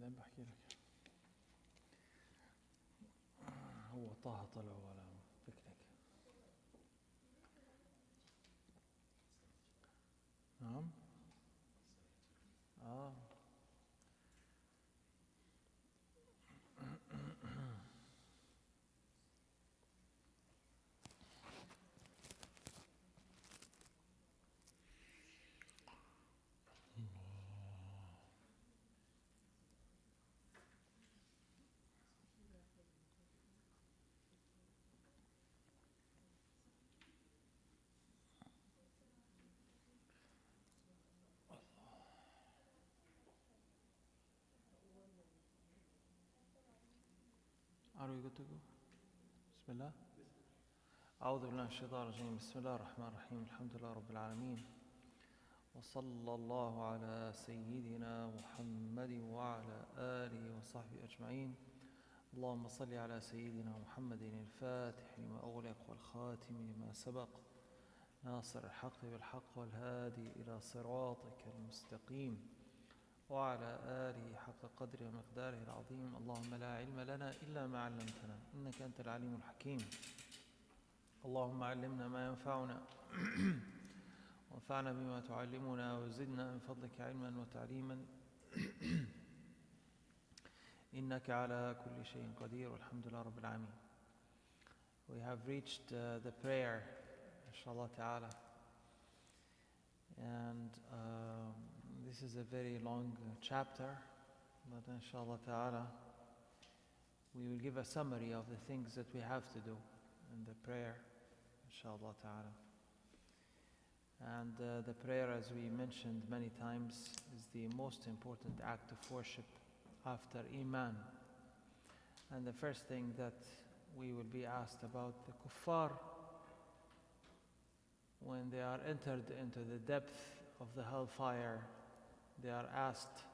بعدين بحكي لك. هو طه طلع ولا بيكنيك. نعم. Are we good to go? Bismillah. أعوذ بالله من الشيطان الرجيم. بسم الله الرحمن الرحيم. الحمد لله رب العالمين. وصلى الله على سيدنا محمد وعلى آله وصحبه أجمعين. اللهم صل على سيدنا محمد الفاتح لما أغلق والخاتم لما سبق ناصر الحق بالحق والهادي إلى صراطك المستقيم وعلى آله حق قدره ومقداره العظيم. اللهم لا علم لنا إلا ما علمتنا إنك أنت العليم الحكيم. اللهم علمنا ما ينفعنا وانفعنا بما تعلمنا وزدنا من فضلك علما وتعليما إنك على كل شيء قدير والحمد لله رب العالمين. We have reached the prayer, inshallah ta'ala, and this is a very long chapter, but inshallah ta'ala we will give a summary of the things that we have to do in the prayer, inshallah ta'ala. And the prayer, as we mentioned many times, is the most important act of worship after Iman. And the first thing that we will be asked about the kuffar, when they are entered into the depth of the hellfire, they are asked,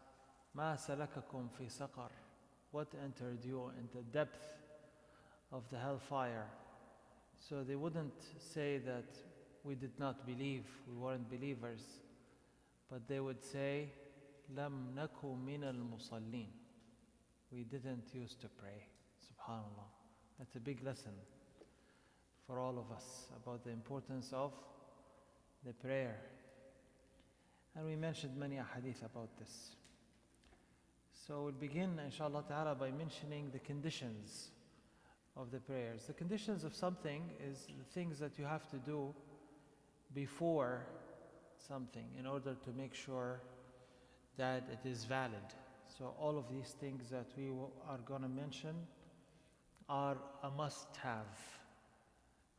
مَا سَلَكَكُمْ فِي سَقَرٍ? What entered you in the depth of the hellfire? So they wouldn't say that we did not believe, we weren't believers, but they would say, لَمْ نَكُ مِنَ الْمُصَلِّينَ. We didn't used to pray. Subhanallah. That's a big lesson for all of us about the importance of the prayer. And we mentioned many hadith about this. So we'll begin, inshallah ta'ala, by mentioning the conditions of the prayers. The conditions of something is the things that you have to do before something in order to make sure that it is valid. So all of these things that we are going to mention are a must-have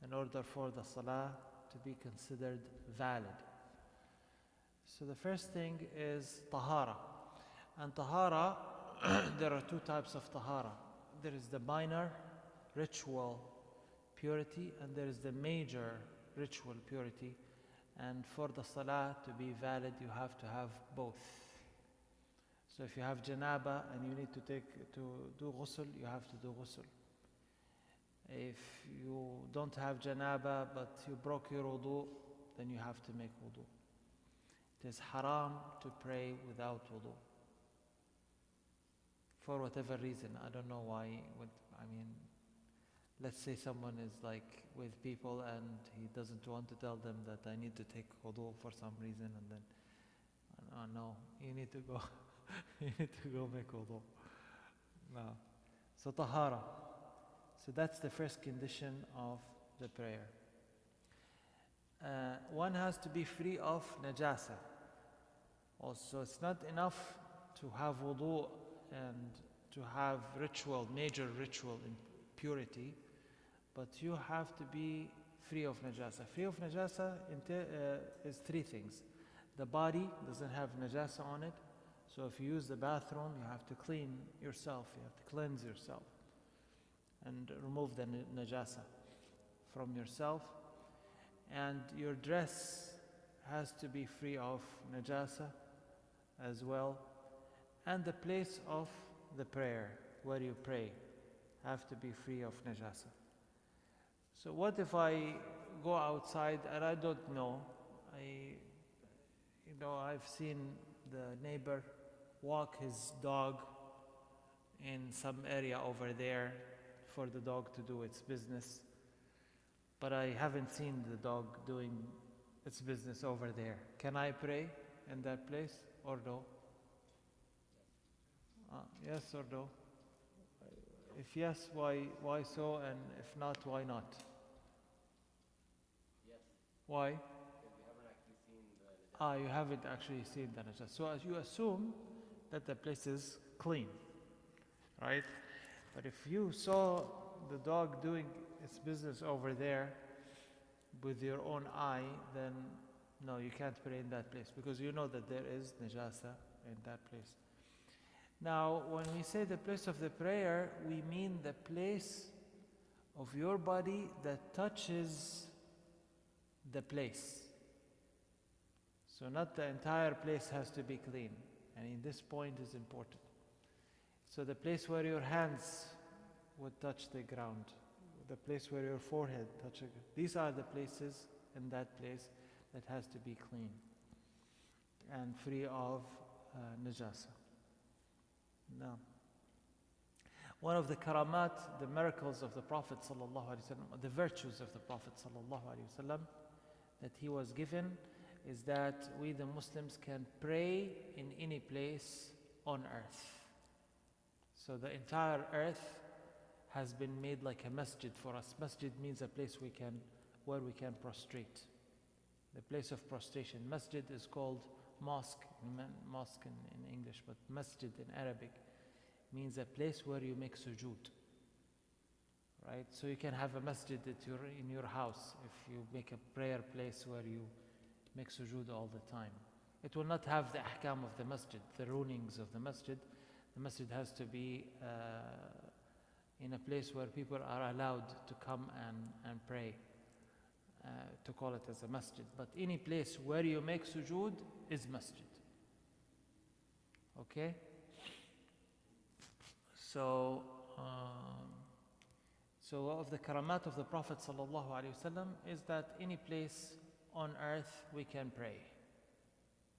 in order for the salah to be considered valid. So the first thing is tahara. And tahara, there are two types of tahara. There is the minor ritual purity and there is the major ritual purity. And for the salah to be valid, you have to have both. So if you have janaba and you need to do ghusl, you have to do ghusl. If you don't have janaba but you broke your wudu, then you have to make wudu. It is haram to pray without wudu. For whatever reason, I don't know why. Let's say someone is like with people and he doesn't want to tell them that I need to take wudu for some reason, and then, no, you need to go. You need to go make wudu. No. So tahara. So that's the first condition of the prayer. One has to be free of najasa. Also, it's not enough to have wudu and to have major ritual in purity, but you have to be free of najasa. Free of najasa is three things. The body doesn't have najasa on it. So if you use the bathroom, you have to clean yourself, you have to cleanse yourself and remove the najasa from yourself. And your dress has to be free of najasa as well. And the place of the prayer, where you pray, have to be free of najasa. So what if I go outside and I don't know? I've seen the neighbor walk his dog in some area over there for the dog to do its business. But I haven't seen the dog doing its business over there. Can I pray in that place or no? Yes or no? If yes, why so? And if not, why not? Yes. Why? Because we haven't actually seen the You haven't actually seen the najasa. So as you assume that the place is clean, right? But if you saw the dog doing its business over there with your own eye, then no, you can't pray in that place because you know that there is najasa in that place. Now, when we say the place of the prayer, we mean the place of your body that touches the place. So not the entire place has to be clean. And in this point is important. So the place where your hands would touch the ground, the place where your forehead touches, these are the places in that place that has to be clean and free of najasa. Now, one of the karamat, the miracles of the Prophet ﷺ, the virtues of the Prophet ﷺ that he was given is that we the Muslims can pray in any place on earth. So the entire earth has been made like a masjid for us. Masjid means a place where we can prostrate. The place of prostration. Masjid is called mosque in English, but masjid in Arabic means a place where you make sujood. Right? So you can have a masjid in your house if you make a prayer place where you make sujood all the time. It will not have the ahkam of the masjid, the rulings of the masjid. The masjid has to be in a place where people are allowed to come and pray, to call it as a masjid. But any place where you make sujood is masjid. Okay? So of the karamat of the Prophet ﷺ is that any place on earth we can pray.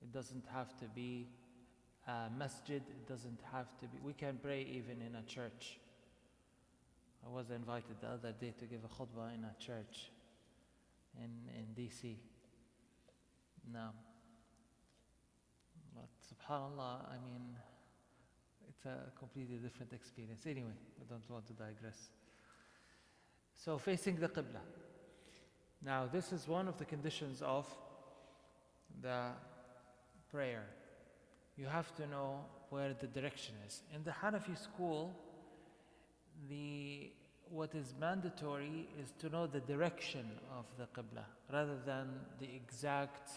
It doesn't have to be a masjid, it doesn't have to be, we can pray even in a church. I was invited the other day to give a khutbah in a church in DC. Now, but subhanAllah, I mean, it's a completely different experience. Anyway, I don't want to digress. So facing the Qibla. Now this is one of the conditions of the prayer. You have to know where the direction is. In the Hanafi school, what is mandatory is to know the direction of the Qibla rather than the exact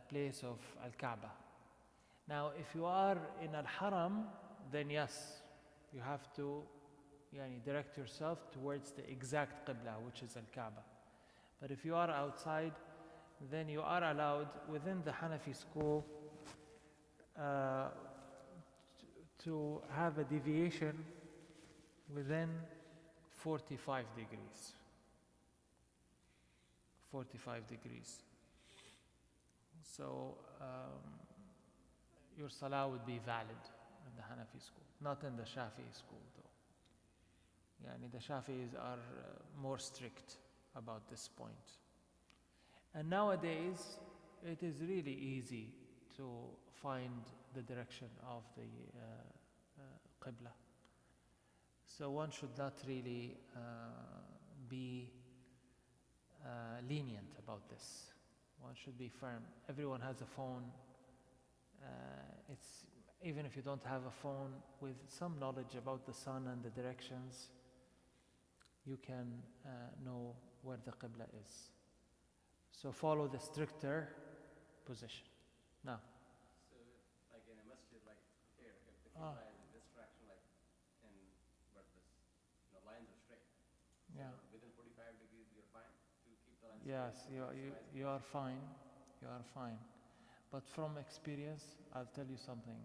place of Al-Kaaba. Now, if you are in Al-Haram, then yes, you have to direct yourself towards the exact Qibla, which is Al-Kaaba. But if you are outside, then you are allowed within the Hanafi school to have a deviation within 45 degrees. 45 degrees. So your salah would be valid in the Hanafi school, not in the Shafi'i school though. The Shafi'is are more strict about this point. And nowadays, it is really easy to find the direction of the Qibla. So one should not really be lenient about this. One should be firm. Everyone has a phone. Even if you don't have a phone, with some knowledge about the sun and the directions, you can know where the Qibla is. So follow the stricter position. Now. So like in a masjid, like here, if the Qibla is in this direction, like in where the lines are straight. Yeah. So within 45 degrees, you're fine to keep the lines Yes, straight? you are fine. You are fine. But from experience, I'll tell you something.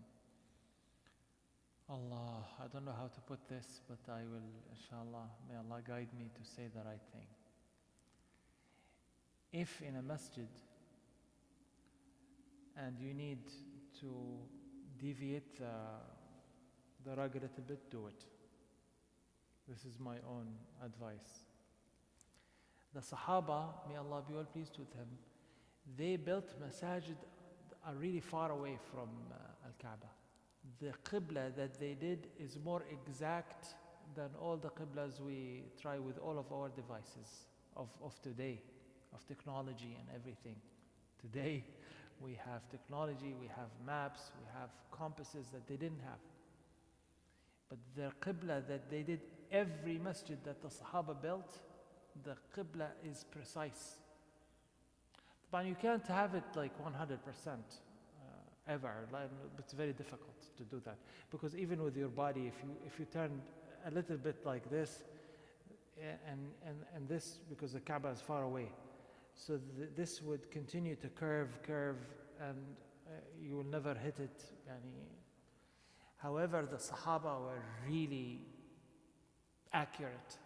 Allah, I don't know how to put this, but I will, inshallah, may Allah guide me to say the right thing. If in a masjid and you need to deviate the rug a little bit, do it. This is my own advice. The Sahaba, may Allah be well pleased with him, they built masajid are really far away from Al-Kaaba. The Qibla that they did is more exact than all the Qiblas we try with all of our devices of today, of technology and everything. Today, we have technology, we have maps, we have compasses that they didn't have. But the Qibla that they did, every masjid that the Sahaba built, the Qibla is precise. But you can't have it like 100% ever. It's very difficult to do that. Because even with your body, if you turn a little bit like this, and this, because the Kaaba is far away, so this would continue to curve, and you will never hit it. However, the Sahaba were really accurate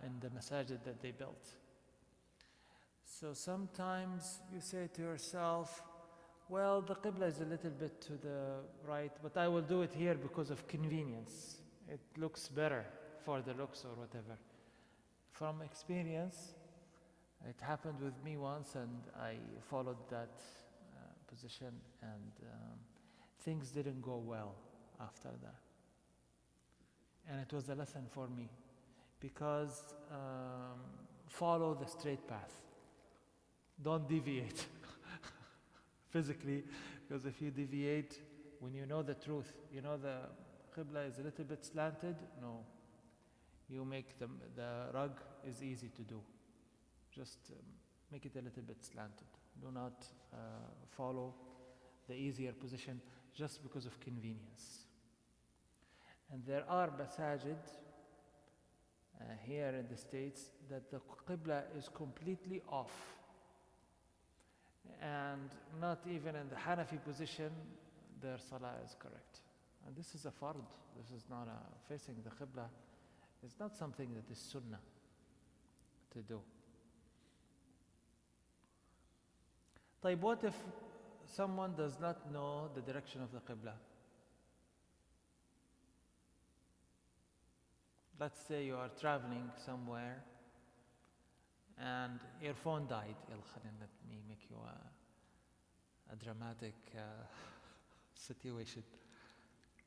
in the masajid that they built. So sometimes you say to yourself, well, the Qibla is a little bit to the right, but I will do it here because of convenience. It looks better for the looks or whatever. From experience, it happened with me once, and I followed that position, and things didn't go well after that. And it was a lesson for me, because follow the straight path. Don't deviate physically, because if you deviate, when you know the truth, you know the Qibla is a little bit slanted, no. You make the rug is easy to do. Just make it a little bit slanted. Do not follow the easier position just because of convenience. And there are masajid here in the States that the Qibla is completely off. And not even in the Hanafi position, their salah is correct. And this is a fard. This is not facing the Qibla. It's not something that is sunnah to do. طيب, what if someone does not know the direction of the Qibla? Let's say you are traveling somewhere and your phone died. Let me make you a dramatic situation.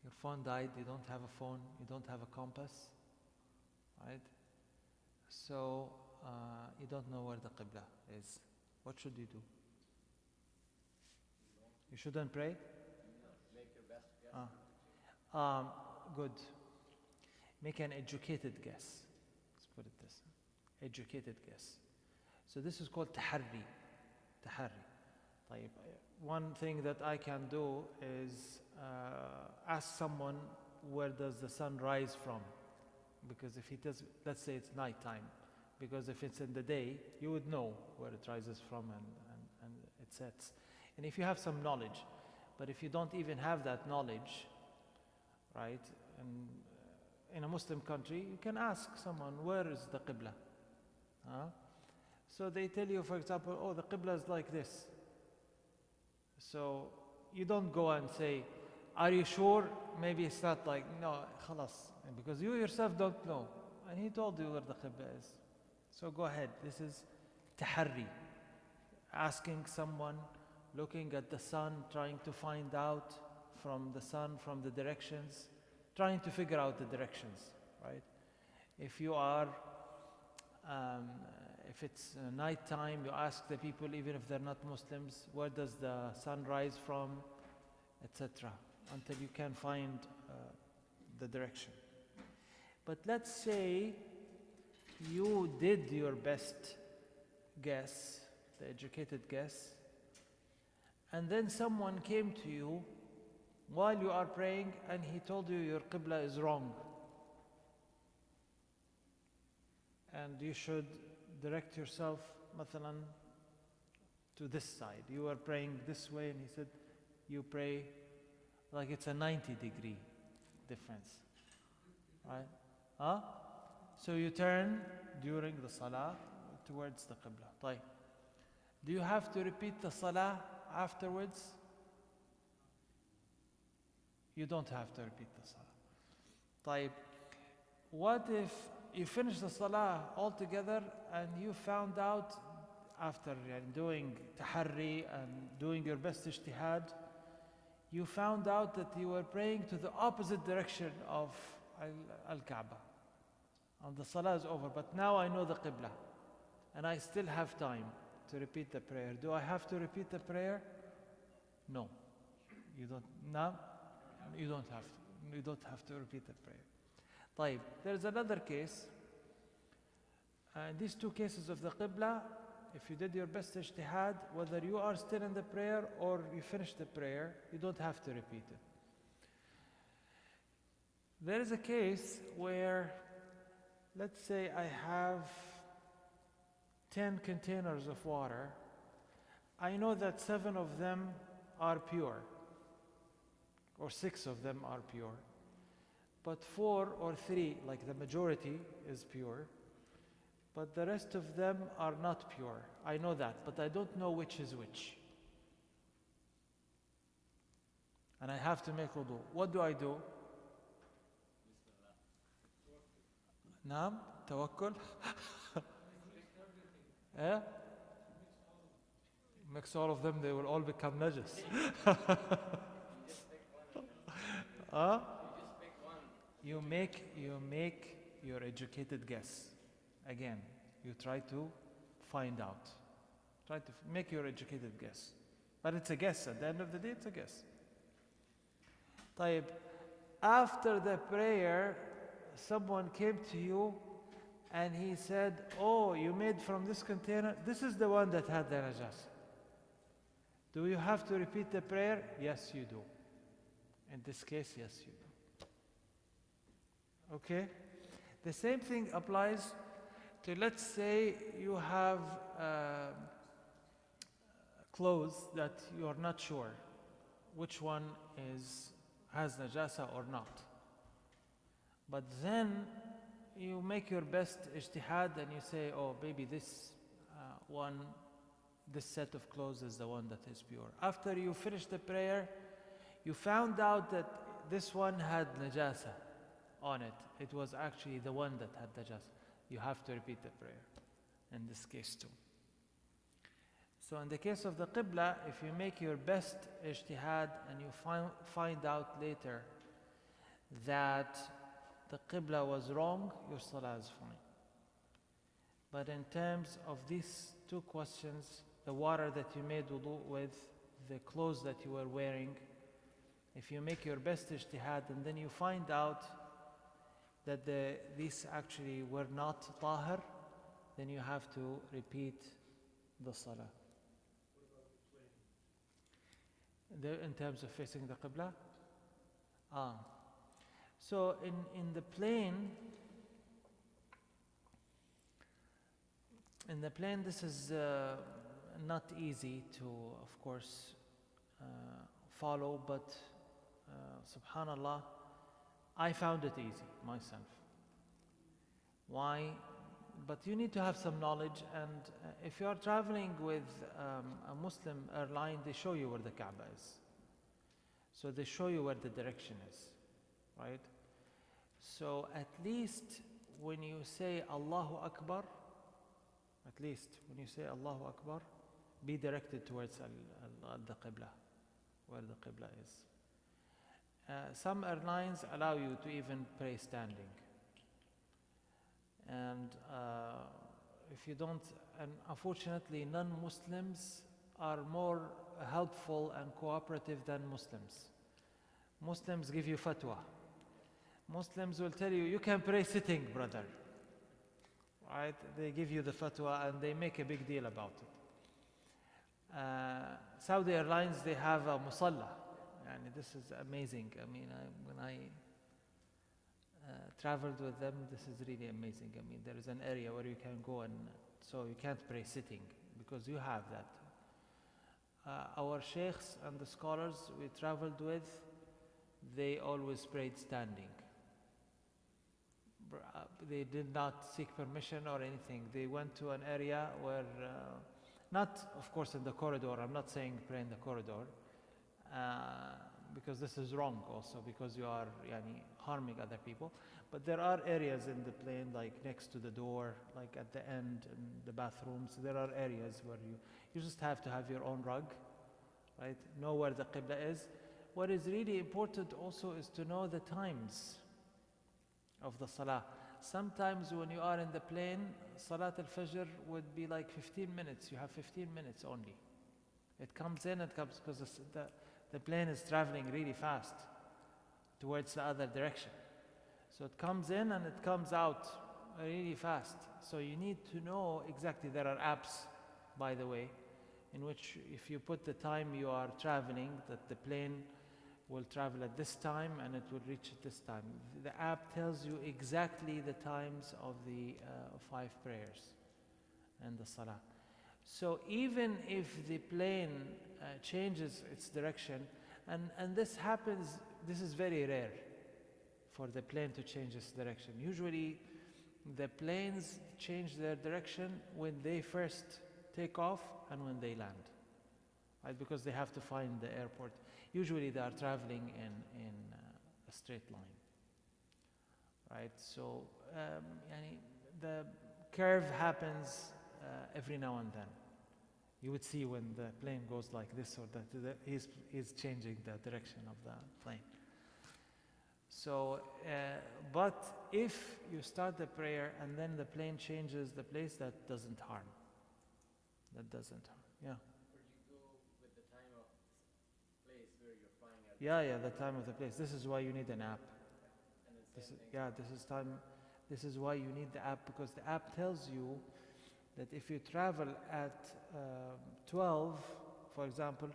Your phone died, you don't have a phone, you don't have a compass, right? So you don't know where the Qibla is. What should you do? You shouldn't pray? Make your best guess. Good. Make an educated guess. Let's put it this way. Educated guess. So this is called taharri. One thing that I can do is ask someone, where does the sun rise from? Because if it does, let's say it's nighttime, because if it's in the day, you would know where it rises from and it sets. And if you have some knowledge, but if you don't even have that knowledge, right, and in a Muslim country, you can ask someone, where is the Qibla? So they tell you, for example, oh, the Qibla is like this. So you don't go and say, are you sure? Maybe it's not like, no, khalas, because you yourself don't know. And he told you where the Qibla is. So go ahead. This is taharri. Asking someone, looking at the sun, trying to find out from the sun, from the directions, trying to figure out the directions, right? If you are, if it's night time, you ask the people, even if they're not Muslims, where does the sun rise from, etc., until you can find the direction. But let's say you did your best guess, the educated guess, and then someone came to you while you are praying and he told you your Qibla is wrong. And you should direct yourself, mathalan, to this side. You are praying this way and he said, you pray like it's a 90-degree difference. Right? So you turn during the salah towards the Qibla. طيب. Do you have to repeat the salah afterwards? You don't have to repeat the salah. طيب, what if you finish the salah altogether and you found out after doing taharri and doing your best ijtihad, you found out that you were praying to the opposite direction of Al-Kaaba. And the salah is over, but now I know the Qibla and I still have time to repeat the prayer. Do I have to repeat the prayer? No. You don't. No, you don't have to. You don't have to repeat the prayer. طيب, there's another case. These two cases of the Qibla, if you did your best ijtihad, whether you are still in the prayer or you finish the prayer, you don't have to repeat it. There is a case where, let's say I have 10 containers of water. I know that 7 of them are pure, or 6 of them are pure, but 4 or 3, like the majority, is pure, but the rest of them are not pure. I know that, but I don't know which is which. And I have to make wudu. What do I do? Naam? Tawakkul? Yeah? Mix all of them, they will all become najis. Huh? You make your educated guess. Again, you try to find out. Try to make your educated guess. But it's a guess. At the end of the day, it's a guess. طيب, after the prayer, someone came to you and he said, oh, you made from this container, this is the one that had the najas. Do you have to repeat the prayer? Yes, you do. In this case, yes, you do. Okay? The same thing applies to, let's say you have clothes that you are not sure which one has najasa or not. But then you make your best ijtihad and you say, oh, maybe this set of clothes is the one that is pure. After you finish the prayer, you found out that this one had najasa on it. It was actually the one that had najasa. You have to repeat the prayer in this case too. So in the case of the Qibla, if you make your best ijtihad and you find out later that the Qibla was wrong, your salah is fine. But in terms of these two questions, the water that you made wudu with, the clothes that you were wearing, if you make your best ijtihad and then you find out that these actually were not tahir, then you have to repeat the salah. In terms of facing the Qibla? So in the plane, this is not easy to, of course, follow, but subhanallah, I found it easy myself. Why? But you need to have some knowledge, and if you are traveling with a Muslim airline, they show you where the Kaaba is. So they show you where the direction is, right? So at least when you say Allahu Akbar, be directed towards the Qibla, where the Qibla is. Some airlines allow you to even pray standing. And if you don't, and unfortunately non-Muslims are more helpful and cooperative than Muslims. Muslims give you fatwa. Muslims will tell you, you can pray sitting, brother. Right? They give you the fatwa and they make a big deal about it. Saudi Airlines, they have a musalla. And this is amazing. I mean, when I traveled with them, this is really amazing. I mean, there is an area where you can go, and so you can't pray sitting because you have that. Our sheikhs and the scholars we traveled with, they always prayed standing. They did not seek permission or anything. They went to an area where, not of course in the corridor, I'm not saying pray in the corridor, because this is wrong also, because you are yani, harming other people. But there are areas in the plane, like next to the door, like at the end, in the bathrooms, there are areas where you just have to have your own rug, right? Know where the Qibla is. What is really important also is to know the times of the Salah. Sometimes when you are in the plane, Salat al-Fajr would be like 15 minutes. You have 15 minutes only. It comes in, it comes, because the plane is traveling really fast towards the other direction. So it comes in and it comes out really fast. So you need to know exactly. There are apps, by the way, in which if you put the time you are traveling, that the plane will travel at this time and it will reach at this time. The app tells you exactly the times of the 5 prayers and the Salah. So even if the plane changes its direction, and this happens, this is very rare for the plane to change its direction. Usually the planes change their direction when they first take off and when they land, right? Because they have to find the airport. Usually they are traveling in a straight line, right? So the curve happens every now and then. You would see when the plane goes like this or that, he's changing the direction of the plane. So, but if you start the prayer and then the plane changes the place, that doesn't harm. That doesn't harm, yeah. Or you go with the time of place where you're flying at. Yeah, the time of the place. This is why you need an app. And then same thing. This is why you need the app, because the app tells you that if you travel at 12, for example,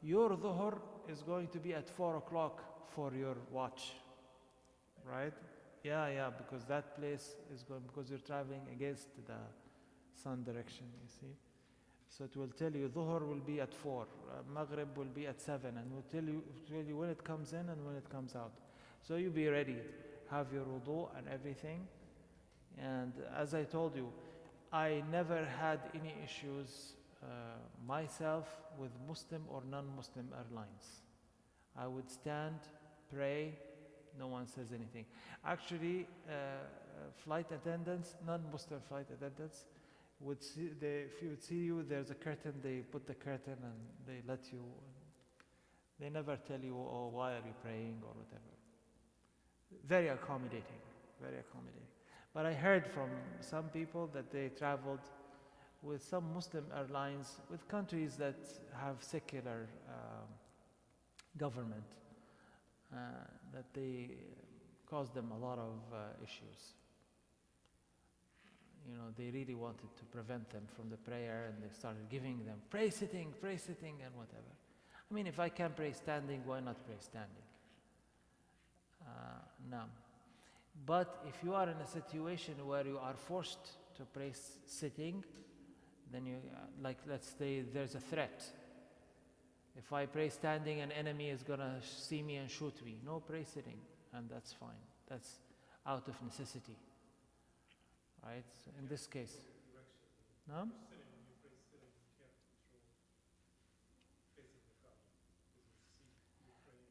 your dhuhr is going to be at 4 o'clock for your watch, right? Yeah, because that place is going, because you're traveling against the sun direction, you see. So it will tell you dhuhr will be at 4, maghrib will be at 7, and will tell you when it comes in and when it comes out. So you be ready, have your wudu and everything. And as I told you, I never had any issues myself with Muslim or non-Muslim airlines. I would stand, pray, no one says anything. Actually, flight attendants, non-Muslim flight attendants, if you would see you, there's a curtain, they put the curtain and they let you, they never tell you, oh, why are you praying or whatever. Very accommodating, very accommodating. But I heard from some people that they traveled with some Muslim airlines with countries that have secular government, that they caused them a lot of issues. You know, they really wanted to prevent them from the prayer, and they started giving them pray sitting, and whatever. I mean, if I can pray standing, why not pray standing? No. But if you are in a situation where you are forced to pray sitting, then you, like let's say there's a threat. If I pray standing, an enemy is going to see me and shoot me. No, pray sitting, and that's fine. That's out of necessity. Right? So in this case. No?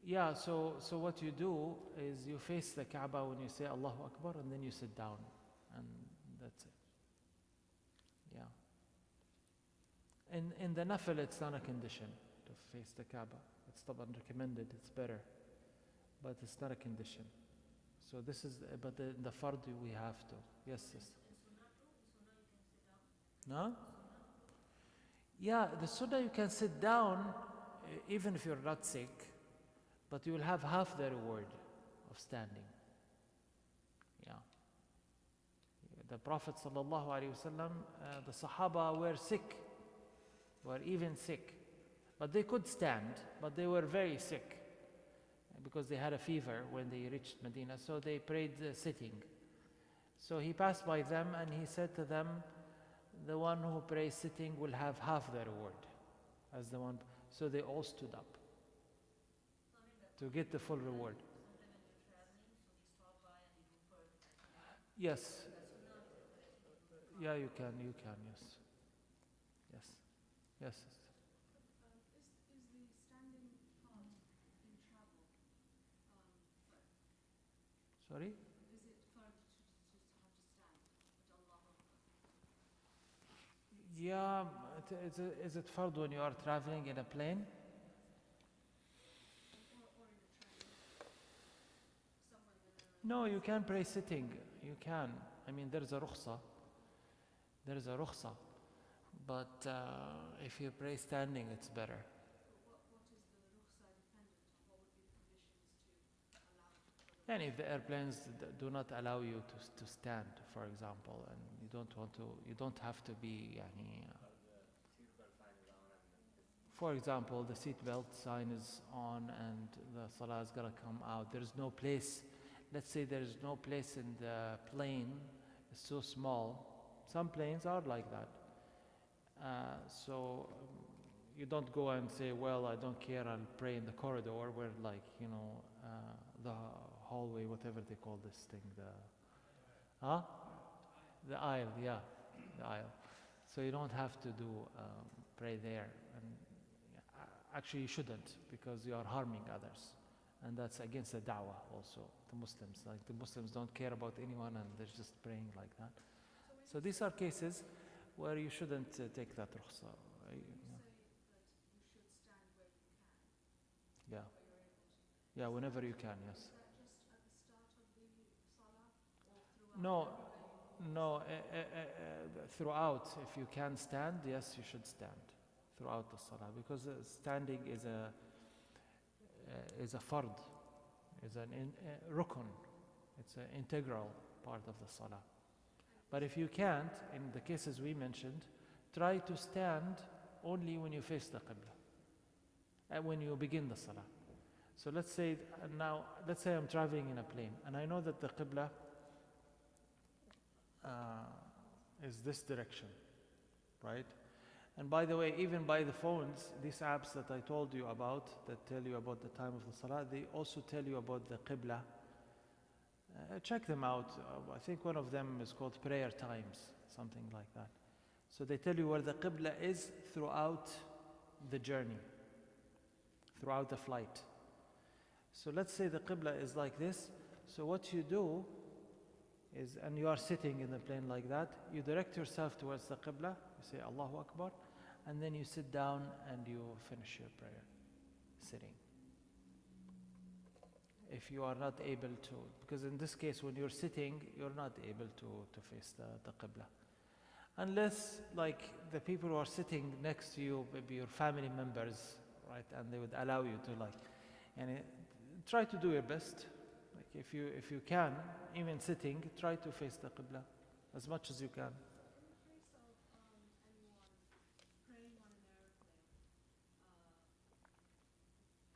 Yeah, so what you do is you face the Kaaba when you say Allahu Akbar, and then you sit down, and that's it. Yeah. In the nafil, it's not a condition to face the Kaaba. It's recommended, it's better, but it's not a condition. So this is, but the fard we have to. Yes, sis. No? Yeah, the sunnah you can sit down even if you're not sick, but you will have half the reward of standing. Yeah. The Prophet sallallahu alaihi wasallam, the Sahaba were sick, were even sick, but they could stand, but they were very sick because they had a fever when they reached Medina, so they prayed sitting. So he passed by them and he said to them, the one who prays sitting will have half the reward as the one. So they all stood up to get the full reward. Yes. Yeah, you can, yes. Is the standing part in travel Sorry? Is it fard to have to stand at Allah Akbar? Yeah, is it fard when you are traveling in a plane? Or in a train, somewhere No, you can pray sitting. You can. I mean, there is a rukhsa. There is a rukhsa. But if you pray standing, it's better. But what is the rukhsa dependent on? What would be the conditions to allow for the And if the airplanes do not allow you to stand, for example, and you don't have to be, yani, Or the seatbelt sign is on and it's for example, the seatbelt sign is on and the salah is gonna come out. There is no place. Let's say there is no place in the plane. It's so small. Some planes are like that. So you don't go and say, well, I don't care, I'll pray in the corridor where, like, the hallway, whatever they call this thing, the aisle, yeah, the aisle. So you don't have to do pray there. And actually you shouldn't, because you are harming others. And that's against the da'wah also, the Muslims. Like, the Muslims don't care about anyone and they're just praying like that. So these are cases where you shouldn't take that rukhsa. When you say that you should stand where you can, Yeah, where you're able to. yeah, whenever you can, yes. Is that just at the start of the salah or throughout? No, everywhere you no, throughout, if you can stand, yes, you should stand throughout the salah, because standing is a fard, is an rukun, it's an integral part of the salah. But if you can't, in the cases we mentioned, try to stand only when you face the qibla, and when you begin the salah. So let's say I'm traveling in a plane and I know that the qibla is this direction, right? And by the way, even by the phones, these apps that I told you about that tell you about the time of the salah, they also tell you about the qibla. Check them out. I think one of them is called Prayer Times, something like that. So they tell you where the qibla is throughout the journey, throughout the flight. So let's say the qibla is like this. So what you do is, and you are sitting in the plane like that, you direct yourself towards the qibla, you say Allahu Akbar, and then you sit down and you finish your prayer, sitting. If you are not able to, because in this case when you're sitting, you're not able to face the qibla. Unless, like, the people who are sitting next to you, maybe your family members, right, and they would allow you to, like, and try to do your best. Like, if you can, even sitting, try to face the qibla as much as you can. In the case of anyone praying on an airplane,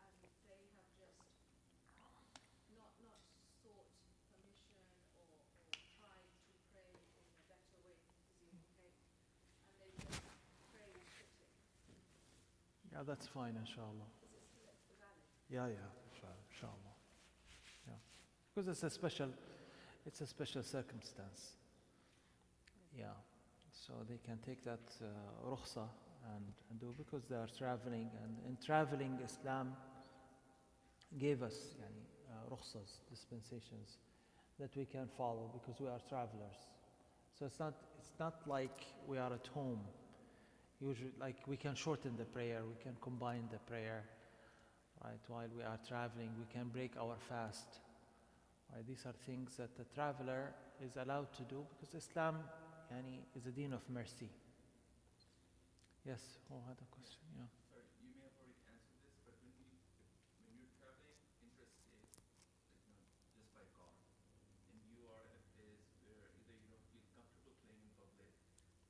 and they have just not sought permission or tried to pray in a better way, presumably, and they just pray sitting. Yeah, that's fine, inshallah. Is it still valid? Yeah, inshallah. Yeah, because it's a special circumstance. Yeah, so they can take that rukhsa and do, because they are traveling, and in traveling, Islam gave us rukhsas, dispensations that we can follow because we are travelers. So it's not like we are at home. Usually, like, we can shorten the prayer, we can combine the prayer, right? While we are traveling, we can break our fast. Right? These are things that the traveler is allowed to do, because Islam is a deen of mercy. Yes, who had a question? Yeah. Sorry, you may have already answered this, but when you're traveling interstate, just by car, and you are at a place where either you don't feel comfortable playing in public,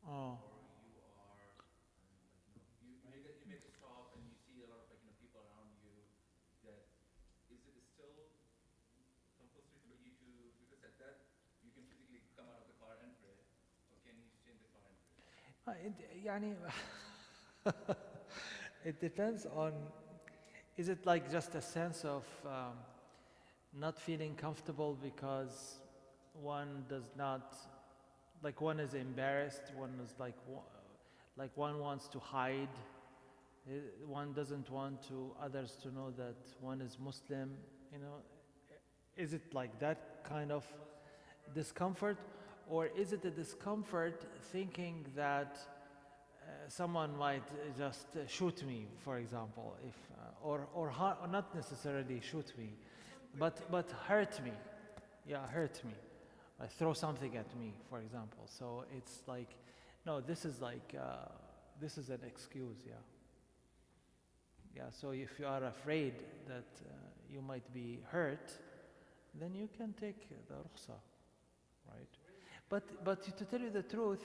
Oh, or you are, you make a stop and you see a lot of people around you, that is it still compulsory for you to, because at that you can physically come out of the car and pray, or can you stay in the car and pray? it depends on, is it like just a sense of not feeling comfortable because one does not, like, one is embarrassed, one is like one wants to hide, one doesn't want to others to know that one is Muslim, is it like that kind of discomfort, or is it a discomfort thinking that someone might just shoot me, for example, if or not necessarily shoot me, but hurt me, yeah, hurt me, throw something at me, for example. So it's like, no, this is like this is an excuse, yeah. Yeah, so if you are afraid that you might be hurt, then you can take the rukhsa, right? But to tell you the truth,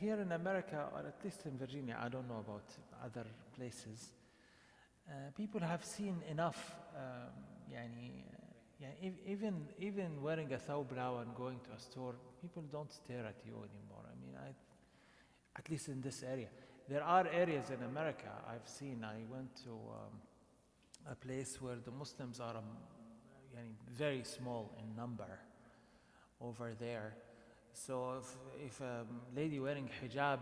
here in America, or at least in Virginia, I don't know about other places, people have seen enough. Even wearing a thawb now and going to a store, people don't stare at you anymore. I mean, at least in this area. There are areas in America I've seen. I went to a place where the Muslims are very small in number over there. So if a lady wearing hijab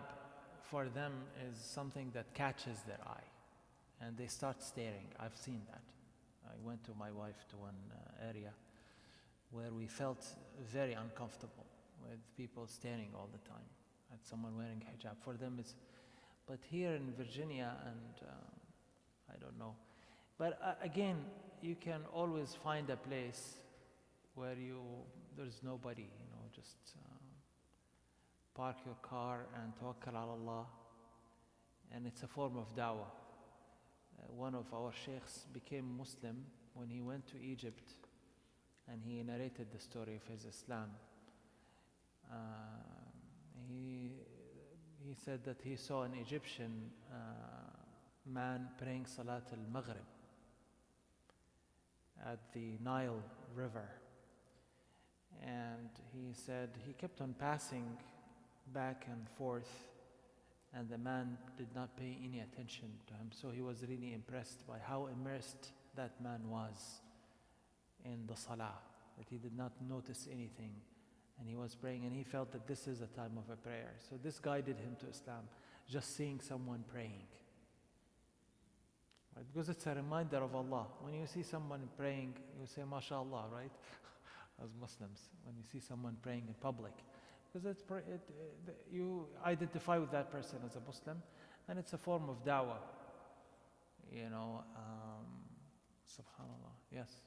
for them is something that catches their eye, and they start staring. I've seen that. I went to my wife to one area where we felt very uncomfortable with people staring all the time at someone wearing hijab. For them it's, but here in Virginia and I don't know. But again, you can always find a place where there's nobody, just park your car and tawakkal ala Allah, and it's a form of da'wah. One of our sheikhs became Muslim when he went to Egypt, and he narrated the story of his Islam. He said that he saw an Egyptian man praying Salat al-Maghrib at the Nile River. And he said he kept on passing back and forth, and the man did not pay any attention to him. So he was really impressed by how immersed that man was in the salah, that he did not notice anything, and he was praying, and he felt that this is a time of a prayer. So this guided him to Islam, just seeing someone praying. Right? Because it's a reminder of Allah. When you see someone praying, you say, MashaAllah, right? As Muslims, when you see someone praying in public, because you identify with that person as a Muslim, and it's a form of da'wah. Subhanallah, yes.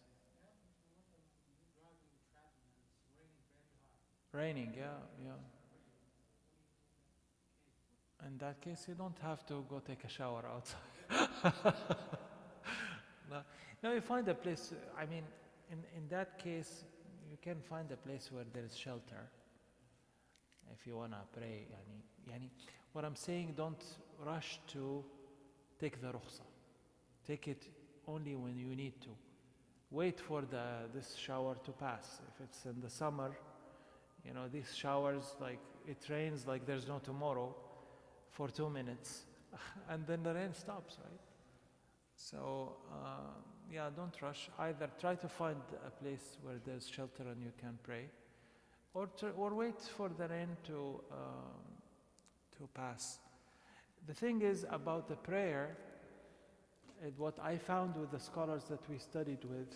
Raining, yeah. In that case, you don't have to go take a shower outside. No, you find a place. I mean, in that case, you can find a place where there is shelter. If you wanna pray, what I'm saying, don't rush to take the rukhsa. Take it only when you need to. Wait for this shower to pass. If it's in the summer, these showers, like it rains like there's no tomorrow for 2 minutes, and then the rain stops, right? So don't rush. Either try to find a place where there's shelter and you can pray, or wait for the rain to pass. The thing is about the prayer, what I found with the scholars that we studied with,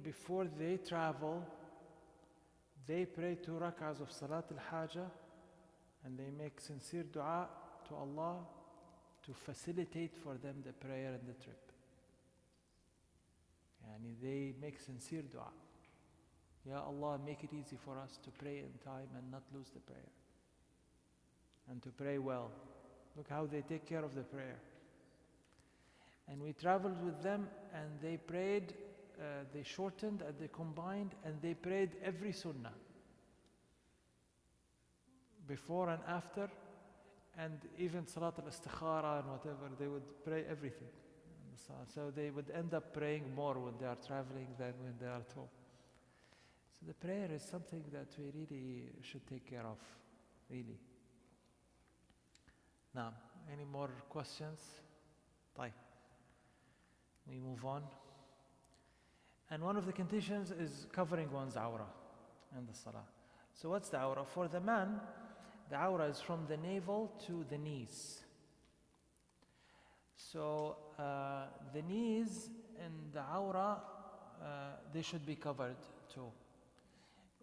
before they travel, they pray 2 rak'ahs of Salat al-Haja, and they make sincere dua to Allah to facilitate for them the prayer and the trip. They make sincere dua. Ya Allah, make it easy for us to pray in time and not lose the prayer, and to pray well. Look how they take care of the prayer. And we traveled with them, and they prayed, they shortened and they combined, and they prayed every sunnah, before and after, and even Salat al-Istikhara and whatever, they would pray everything. So they would end up praying more when they are traveling than when they are at home. So the prayer is something that we really should take care of, really. Now, any more questions? Bye. We move on. And one of the conditions is covering one's awrah in the salah. So what's the awrah? For the man, the awrah is from the navel to the knees. So the knees and the awrah, they should be covered too.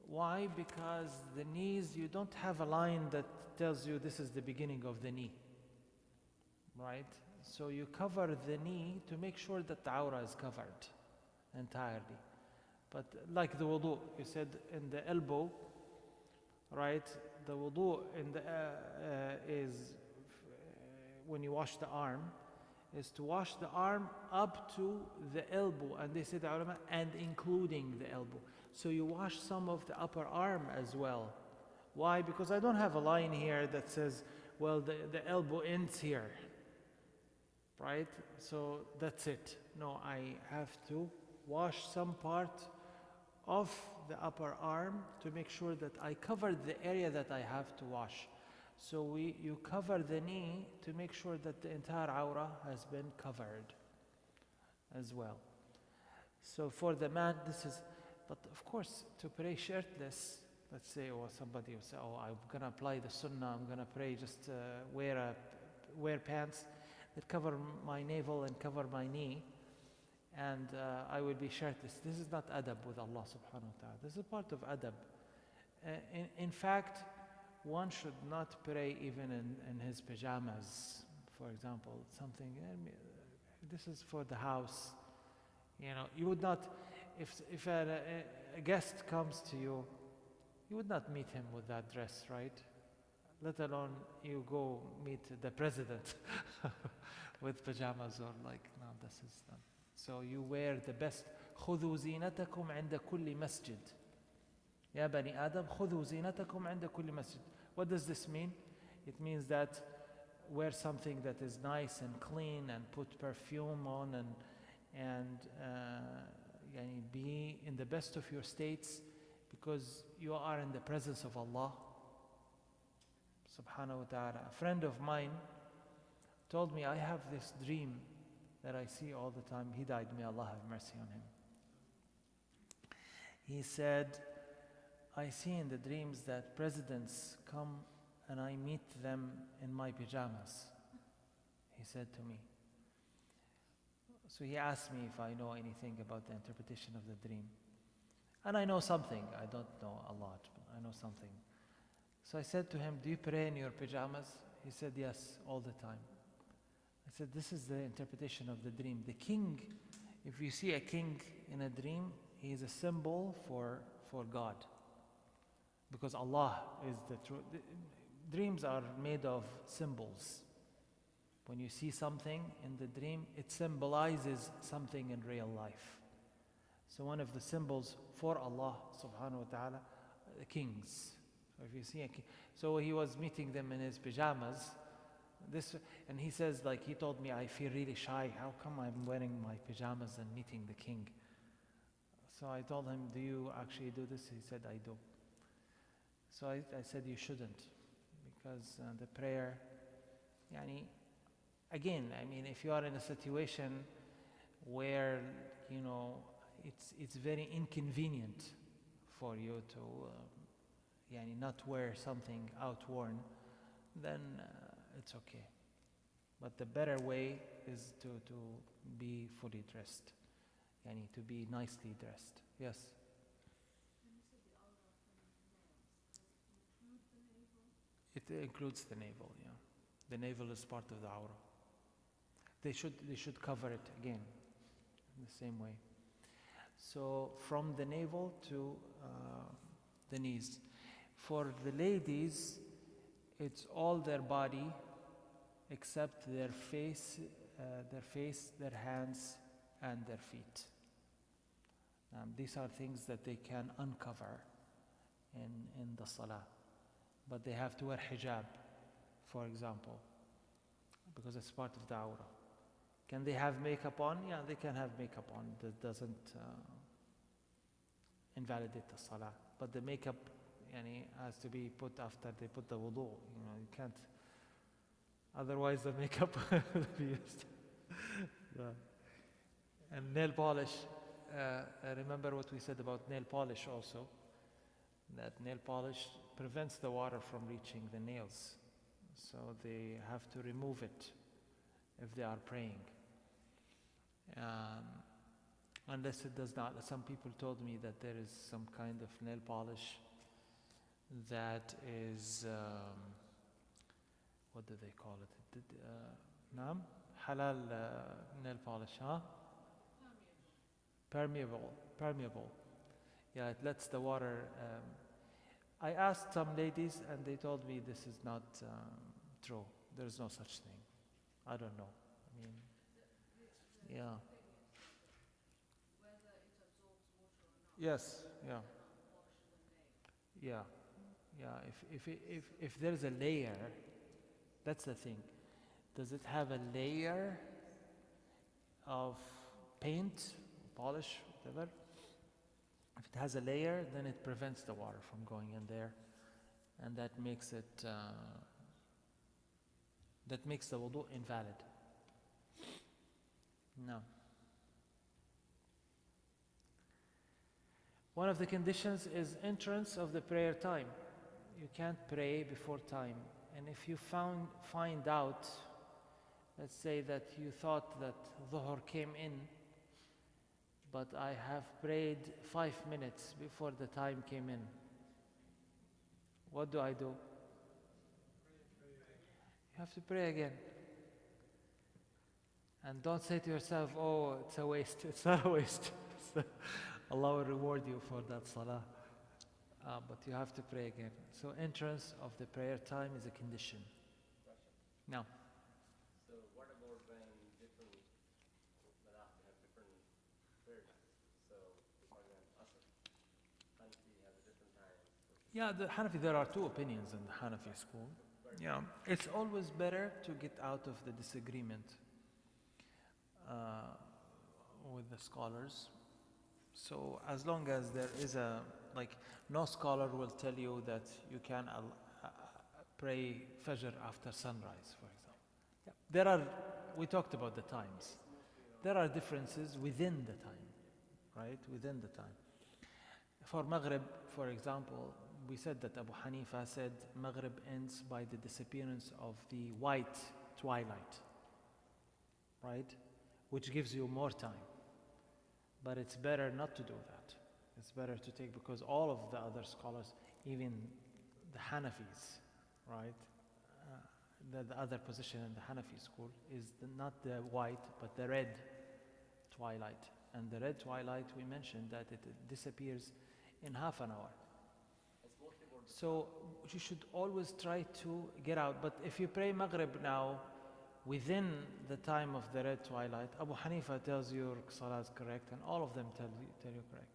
Why? Because the knees, you don't have a line that tells you this is the beginning of the knee, right? So you cover the knee to make sure that the awrah is covered entirely. But like the wudu, you said in the elbow, right? The wudu in the, when you wash the arm, is to wash the arm up to the elbow, and they say the ulama, and including the elbow. So you wash some of the upper arm as well. Why? Because I don't have a line here that says, well, the elbow ends here, right? So that's it. No, I have to wash some part of the upper arm to make sure that I covered the area that I have to wash. So you cover the knee to make sure that the entire awrah has been covered as well. So for the man, this is, but of course, to pray shirtless, let's say, or somebody will say, oh, I'm going to apply the sunnah, I'm going to pray, just wear pants that cover my navel and cover my knee, and I will be shirtless. This is not adab with Allah subhanahu wa ta'ala. This is part of adab. In fact, one should not pray even in his pajamas, for example, something, this is for the house. You know, you would not, if a guest comes to you, you would not meet him with that dress, right? Let alone you go meet the president with pajamas or like, no, this is not. So you wear the best. خذوا زينتكم عند كل مسجد. يا بني آدم خذوا زينتكم عند كل مسجد. What does this mean? It means that wear something that is nice and clean and put perfume on and be in the best of your states, because you are in the presence of Allah subhanahu wa ta'ala. A friend of mine told me, I have this dream that I see all the time. He died, may Allah have mercy on him. He said, I see in the dreams that presidents come and I meet them in my pajamas. He said to me. So he asked me if I know anything about the interpretation of the dream. And I know something. I don't know a lot, but I know something. So I said to him, do you pray in your pajamas? He said, yes, all the time. I said, this is the interpretation of the dream. The king, if you see a king in a dream, he is a symbol for God. Because Allah is the truth. Dreams are made of symbols. When you see something in the dream, it symbolizes something in real life. So one of the symbols for Allah subhanahu wa ta'ala, the kings. So if you see a king, so he was meeting them in his pajamas. And he says, like, he told me, I feel really shy. How come I'm wearing my pajamas and meeting the king? So I told him, do you actually do this? He said, I do. So I said, you shouldn't, because the prayer, again, if you are in a situation where, it's very inconvenient for you to, not wear something outworn, then it's okay. But the better way is to be fully dressed, to be nicely dressed. Yes? It includes the navel, yeah. The navel is part of the awrah. They should cover it again, in the same way. So from the navel to the knees. For the ladies, it's all their body except their face, their hands, and their feet. These are things that they can uncover in the salah. But they have to wear hijab, for example, because it's part of the awrah. Can they have makeup on? Yeah, they can have makeup on. That doesn't invalidate the salah. But the makeup has to be put after they put the wudu. You can't. Otherwise, the makeup will be used. Yeah. And nail polish. Remember what we said about nail polish also. That nail polish prevents the water from reaching the nails. So they have to remove it if they are praying. Unless it does not. Some people told me that there is some kind of nail polish that is, what do they call it? نعم halal nail polish, huh? Permeable. Yeah, it lets the water. I asked some ladies and they told me this is not true. There is no such thing. I don't know. I mean, yeah. Whether it absorbs water or not. Yes. Yeah. Cannot wash the nail. Yeah. If there is a layer, that's the thing. Does it have a layer of paint, polish, whatever? If it has a layer, then it prevents the water from going in there, and that makes it that makes the wudu invalid. No. One of the conditions is entrance of the prayer time. You can't pray before time. And if you find out, let's say that you thought that Dhuhr came in, but I have prayed 5 minutes before the time came in, what do? You have to pray again. And don't say to yourself, oh, it's a waste. It's not a waste. Allah will reward you for that salah. But you have to pray again. So entrance of the prayer time is a condition. Now. So what about when different madhab have different prayer times? So for example, Asr, Hanafi has a different time. Yeah, the Hanafi, there are two opinions in the Hanafi school. Yeah, it's always better to get out of the disagreement with the scholars. So as long as there is no scholar will tell you that you can pray Fajr after sunrise, for example. Yeah. We talked about the times. There are differences within the time, right? Within the time. For Maghrib, for example, we said that Abu Hanifa said Maghrib ends by the disappearance of the white twilight, right? Which gives you more time. But it's better not to do that. It's better to take, because all of the other scholars, even the Hanafis, right? The other position in the Hanafi school is not the white, but the red twilight. And the red twilight, we mentioned that it disappears in half an hour. So you should always try to get out. But if you pray Maghrib now, within the time of the red twilight, Abu Hanifa tells you your salah is correct, and all of them tell you correct.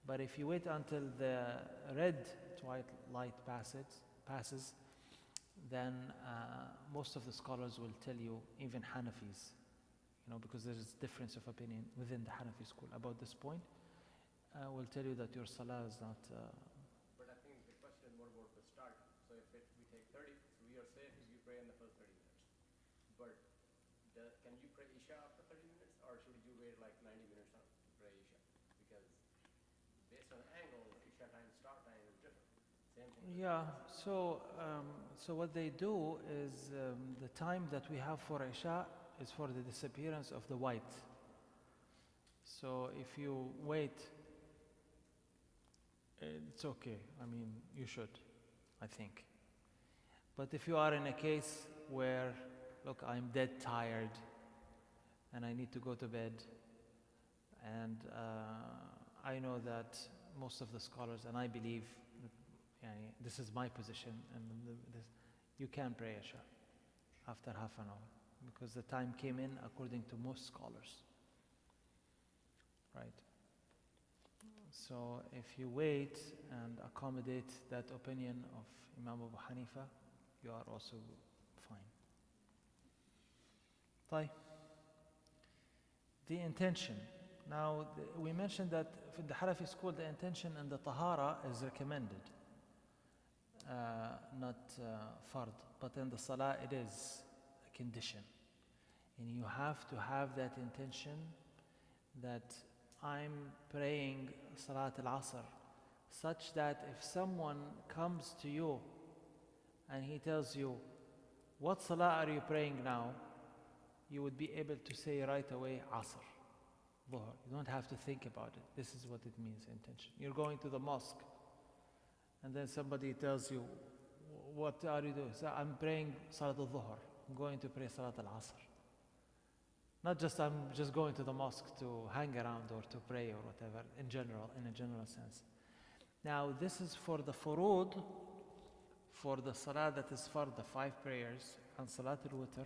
But if you wait until the red twilight passes, then most of the scholars will tell you, even Hanafis, because there is difference of opinion within the Hanafi school about this point, will tell you that your salah is not. But I think the question is more about the start. So if we take 30, so we are safe if you pray in the first 30 minutes. But can you pray Isha after 30 minutes, or should you wait like 90 minutes to pray Isha? Because based on angle, Isha time, start time is different. Same thing. Yeah, so what they do is the time that we have for Isha is for the disappearance of the white. So if you wait, it's okay. I mean, you should, I think. But if you are in a case where, look, I'm dead tired and I need to go to bed, and I know that most of the scholars, and I believe this is my position, and you can pray Isha after half an hour, because the time came in according to most scholars, right? So if you wait and accommodate that opinion of Imam Abu Hanifa, you are also fine. طيب. The intention. Now, we mentioned that in the Hanafi school, the intention and the tahara is recommended, not fard. But in the salah, it is a condition. And you have to have that intention that I'm praying Salat al-Asr, such that if someone comes to you and he tells you, what salah are you praying now? You would be able to say right away, Asr. dhuhr. You don't have to think about it. This is what it means, intention. You're going to the mosque, and then somebody tells you, what are you doing? So I'm praying Salat al-Dhuhr. I'm going to pray Salat al-Asr. Not just I'm just going to the mosque to hang around or to pray or whatever, in a general sense. Now this is for the furud, for the salah that is fard, the 5 prayers, and Salat al-Witr.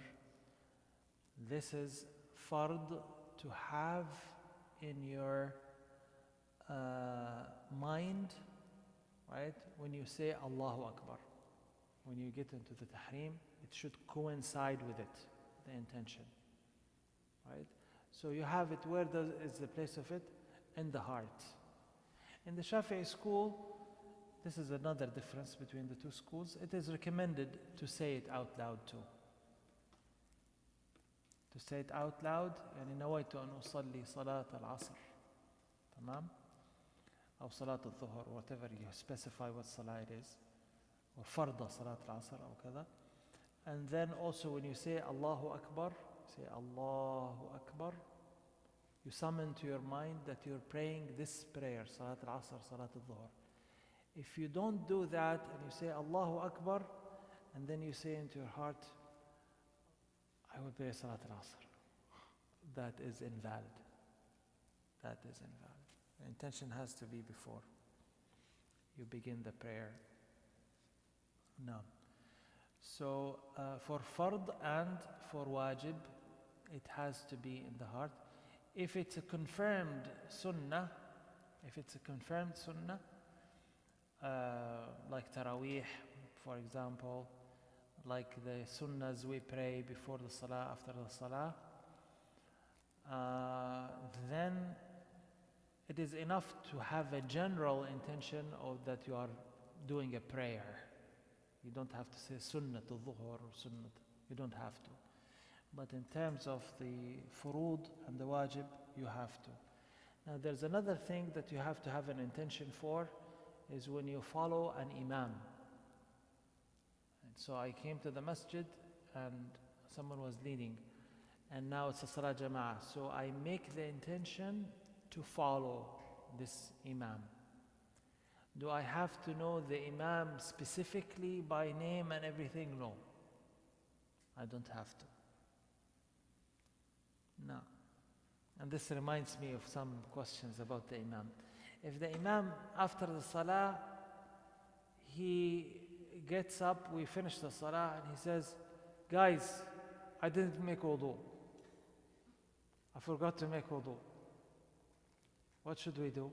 This is fard to have in your mind, right? When you say Allahu Akbar, when you get into the tahrim, it should coincide with it, the intention, right? So you have it, where is the place of it? In the heart. In the Shafi'i school, this is another difference between the two schools. It is recommended to say it out loud too. To say it out loud, يعني نويت أن أصلي صلاة العصر, تمام? أو صلاة الظهر, whatever you specify what salah it is, or farda صلاة العصر أو كذا. And then also when you say Allahu Akbar, say Allahu Akbar, you summon to your mind that you're praying this prayer, Salat al-Asr, Salat al-Dhuhr. If you don't do that and you say Allahu Akbar, and then you say into your heart, I will pray Salat al-Asr, that is invalid. That is invalid. The intention has to be before you begin the prayer. No. So for fard and for wajib, it has to be in the heart. If it's a confirmed sunnah, like Taraweeh, for example, like the sunnahs we pray before the salah, after the salah, then it is enough to have a general intention of that you are doing a prayer. You don't have to say sunnah to dhuhr or sunnah. You don't have to. But in terms of the furud and the wajib, you have to. Now there's another thing that you have to have an intention for, is when you follow an imam. And so I came to the masjid and someone was leading, and now it's a salah jama'ah. So I make the intention to follow this imam. Do I have to know the imam specifically by name and everything? No. I don't have to. No. And this reminds me of some questions about the imam. If the imam, after the salah, he gets up, we finish the salah, and he says, guys, I didn't make wudu. I forgot to make wudu. What should we do?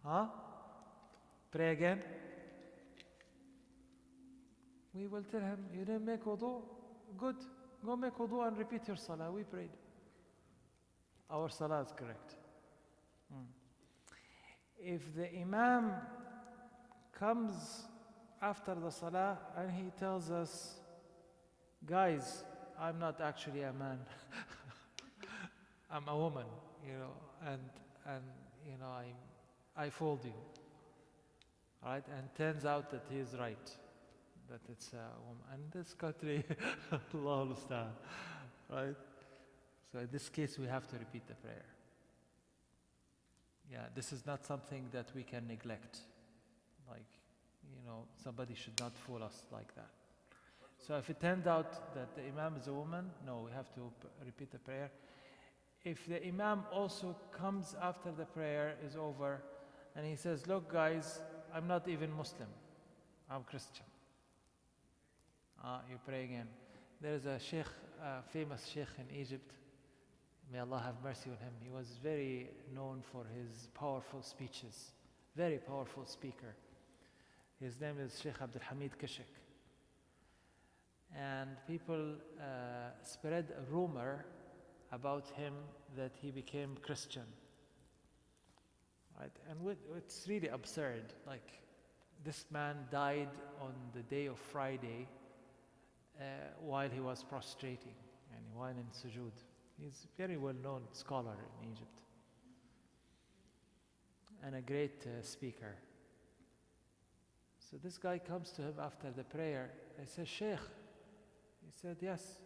Huh? Pray again? We will tell him, you didn't make wudu? Good. Go make wudu and repeat your salah. We prayed. Our salah is correct. If the imam comes after the salah and he tells us, guys, I'm not actually a man. I'm a woman, and I fooled you. Right? And turns out that he is right, that it's a woman. And this country, Allah understand, right? So in this case, we have to repeat the prayer. Yeah, this is not something that we can neglect. Like, somebody should not fool us like that. So if it turned out that the imam is a woman, no, we have to repeat the prayer. If the imam also comes after the prayer is over and he says, look guys, I'm not even Muslim, I'm Christian. You pray again. There's a sheikh, famous sheikh in Egypt, may Allah have mercy on him. He was very known for his powerful speeches, very powerful speaker. His name is Sheikh Abdul Hamid Kishk. And people spread a rumor about him that he became Christian. Right? And it's really absurd. Like, this man died on the day of Friday while he was prostrating and while in sujood. He's a very well-known scholar in Egypt and a great speaker. So this guy comes to him after the prayer. I said, Sheikh. He said, yes.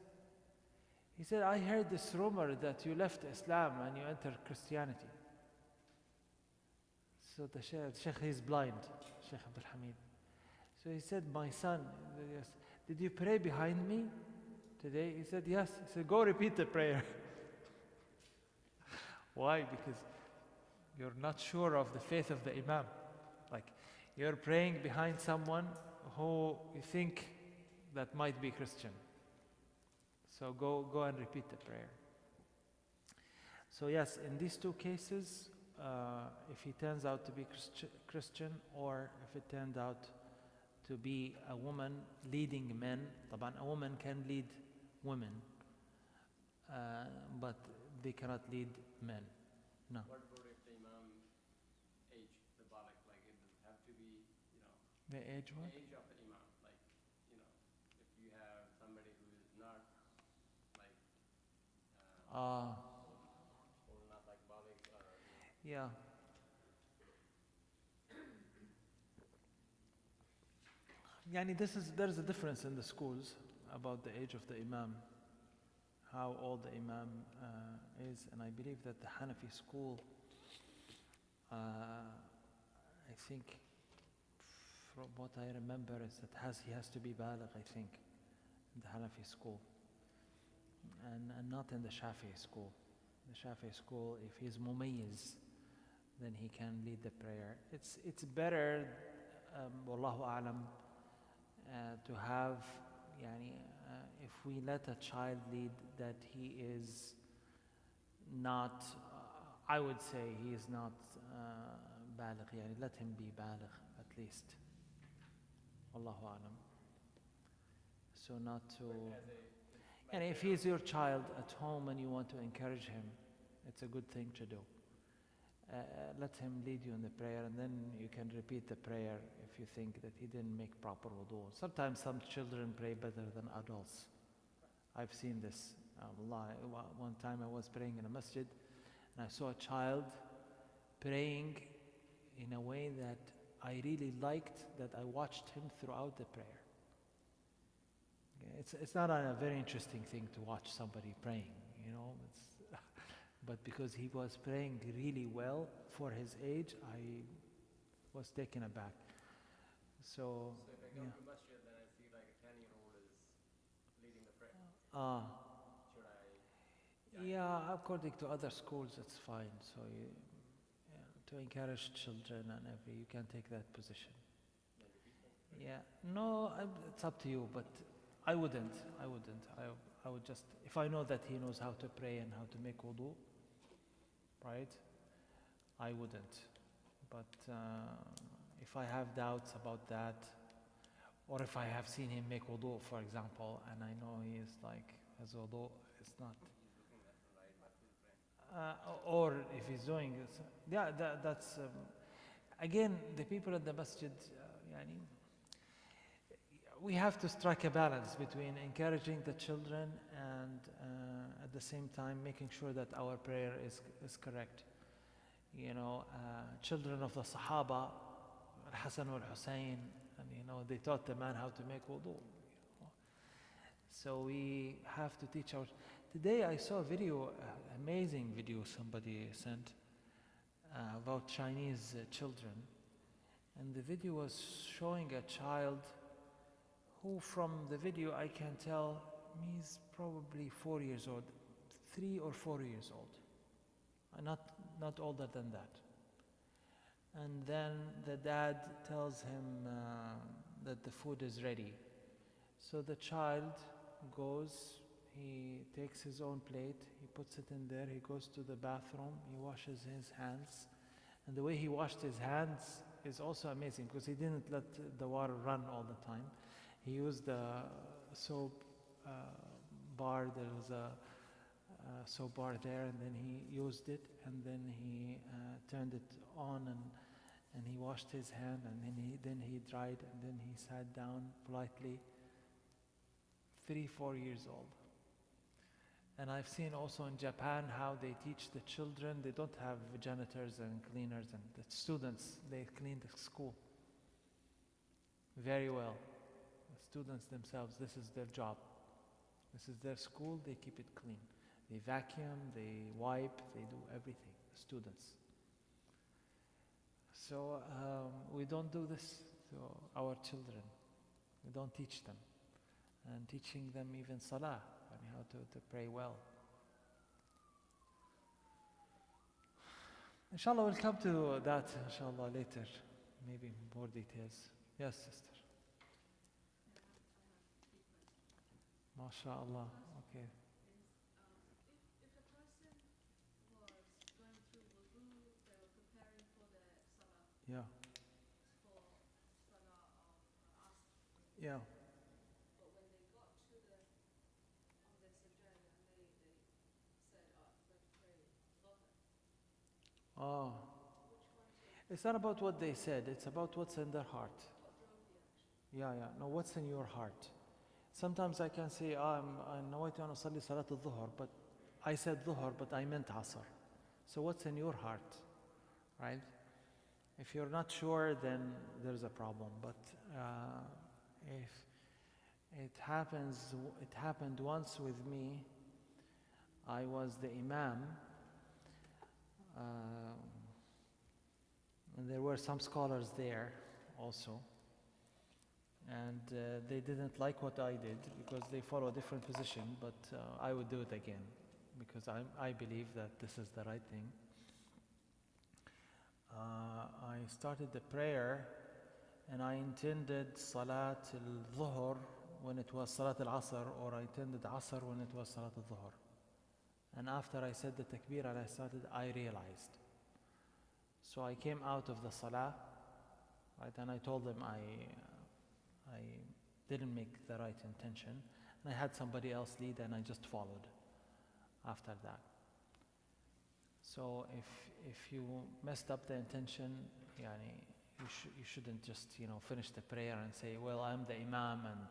He said, I heard this rumor that you left Islam and you entered Christianity. So the Sheikh, he's blind, Sheikh Abdul Hamid. So he said, my son, yes, did you pray behind me today? He said, yes. He said, go repeat the prayer. Why? Because you're not sure of the faith of the Imam. Like, you're praying behind someone who you think that might be Christian. So go and repeat the prayer. So yes, in these two cases, if he turns out to be Christian, or if it turned out to be a woman leading men, طبعا a woman can lead women, but they cannot lead men. No. What about if the Imam age, the baligh, like it does have to be, The age what? age of the Imam, like, if you have somebody who is not like, or not like baligh, Yeah. Yani there's a difference in the schools about the age of the Imam, how old the Imam is, and I believe that the Hanafi school, I think, from what I remember, is that he has to be baligh, I think, in the Hanafi school, and not in the Shafi'i school. The Shafi'i school, if he's mumayyiz, then he can lead the prayer. It's better, wallahu a'lam, to have, if we let a child lead, that he is not, I would say he is not baligh, let him be baligh at least. Wallahu a'lam. So not to, and if he is your child at home and you want to encourage him, it's a good thing to do. Let him lead you in the prayer, and then you can repeat the prayer if you think that he didn't make proper wudu. Sometimes some children pray better than adults. I've seen this. One time I was praying in a masjid, and I saw a child praying in a way that I really liked, that I watched him throughout the prayer. Okay, it's not a very interesting thing to watch somebody praying, but because he was praying really well for his age, I was taken aback. So if I go to masjid, then I see like a 10-year-old is leading the prayer. Should I? Yeah, according to other schools, it's fine. So to encourage children and you can take that position. Yeah, no, it's up to you, but I wouldn't. I would just, if I know that he knows how to pray and how to make wudu, right? I wouldn't. But if I have doubts about that, or if I have seen him make wudu, for example, and I know he is like, his wudu is not, or if he's doing this, yeah, that's, again, the people at the masjid, we have to strike a balance between encouraging the children and at the same time making sure that our prayer is correct. Children of the Sahaba, Al-Hasan al-Hussein, and they taught the man how to make wudu. So we have to teach our. Today I saw a video, amazing video somebody sent about Chinese children, and the video was showing a child who, from the video I can tell, he's probably 4 years old, 3 or 4 years old, not older than that. And then the dad tells him that the food is ready. So the child goes, he takes his own plate, he puts it in there, he goes to the bathroom, he washes his hands. And the way he washed his hands is also amazing, because he didn't let the water run all the time. He used the soap bar, there was a soap bar there, and then he used it, and then he turned it on, and he washed his hand, and then he dried, and then he sat down politely. 3-4 years old. And I've seen also in Japan how they teach the children. They don't have janitors and cleaners, and the students, they clean the school very well. The students themselves, this is their job. This is their school, they keep it clean. They vacuum, they wipe, they do everything, the students. So we don't do this to our children. We don't teach them. And teaching them even salah, and how to pray well. Inshallah, we'll come to that, inshallah, later. Maybe more details. Yes, sister. MashaAllah. Okay. If a person was going through wudu, they were preparing for the salah, Yeah. for salah of asr. Yeah. But when they got to the, on their sujood and they said, oh, I'm going to pray dhuhr. Oh. Which one to, It's not about what they said, it's about what's in their heart. what drove the action? Yeah. No, what's in your heart? Sometimes I can say, I nawaitu an usalli salat al-dhuhr, but I said dhuhr, but I meant asr. So what's in your heart, right? If you're not sure, then there's a problem. But if it happened once with me. I was the imam, and there were some scholars there also. And they didn't like what I did because they follow a different position, but I would do it again because I believe that this is the right thing. I started the prayer and I intended Salat al-Dhuhr when it was Salat al-Asr, or I intended Asr when it was Salat al-Dhuhr. And after I said the takbir and I started, I realized. So I came out of the Salah, right, and I told them I didn't make the right intention, and I had somebody else lead and I just followed after that. So if you messed up the intention, you shouldn't just finish the prayer and say, well, I'm the imam and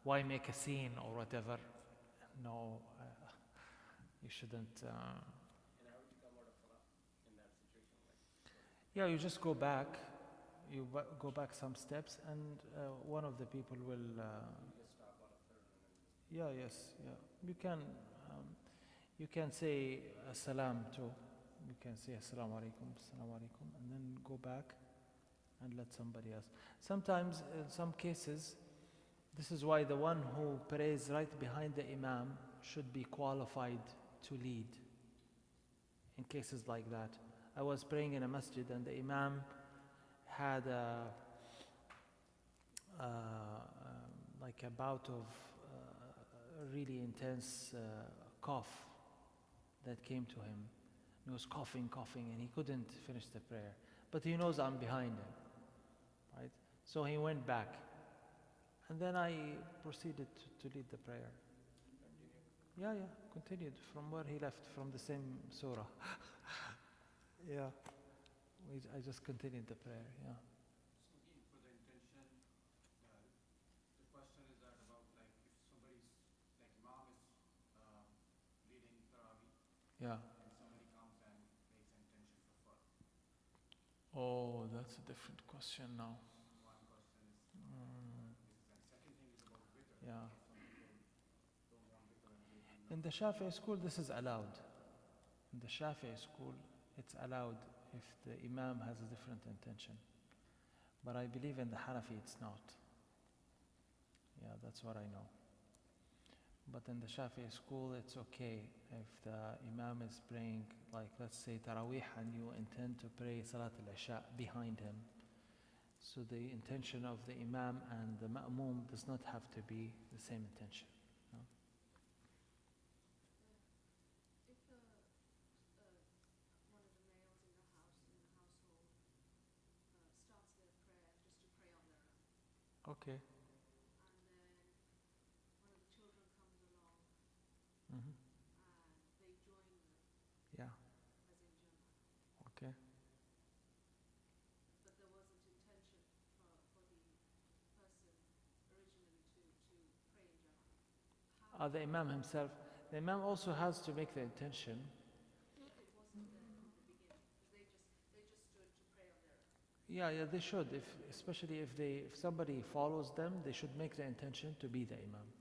why make a scene or whatever. No, you shouldn't. And how would you come out of salah in that situation? Yeah, you just go back. You go back some steps, and one of the people will. You just stop on a third and then just. Yeah. You can say salam too. You can say assalamu alaikum, and then go back and let somebody else. Sometimes, in some cases, this is why the one who prays right behind the imam should be qualified to lead. In cases like that, I was praying in a masjid and the imam had like a bout of really intense cough that came to him. He was coughing, and he couldn't finish the prayer. But he knows I'm behind him, right? So he went back. And then I proceeded to lead the prayer. Yeah, continued from where he left, from the same surah. Yeah. I just continued the prayer, yeah. So again, for the intention, the question is that about like if somebody's, like imam is leading Tarawih Yeah. and somebody comes and makes an intention for fard. Oh, that's a different question now. One question is this, and second thing is about witr. Yeah. Some people don't want witr and they do In the Shafi'i school, this is allowed. In the Shafi'i school, it's allowed if the imam has a different intention. But I believe in the Hanafi it's not. Yeah, that's what I know. But in the Shafi'i school, it's okay if the imam is praying, like let's say Taraweeh, and you intend to pray Salat al-Isha behind him. So the intention of the imam and the ma'moom does not have to be the same intention. No? If one of the males in the household, starts their prayer just to pray on their own, Okay. and then one of the children comes along Mm-hmm. and they join them, Yeah. as in Jannah. Okay. But there wasn't intention for the person originally to pray in Jannah. The imam himself. The imam also has to make the intention. It wasn't there in the beginning, because they just stood to pray on their own. Yeah, they should. Especially if somebody follows them, they should make the intention to be the imam.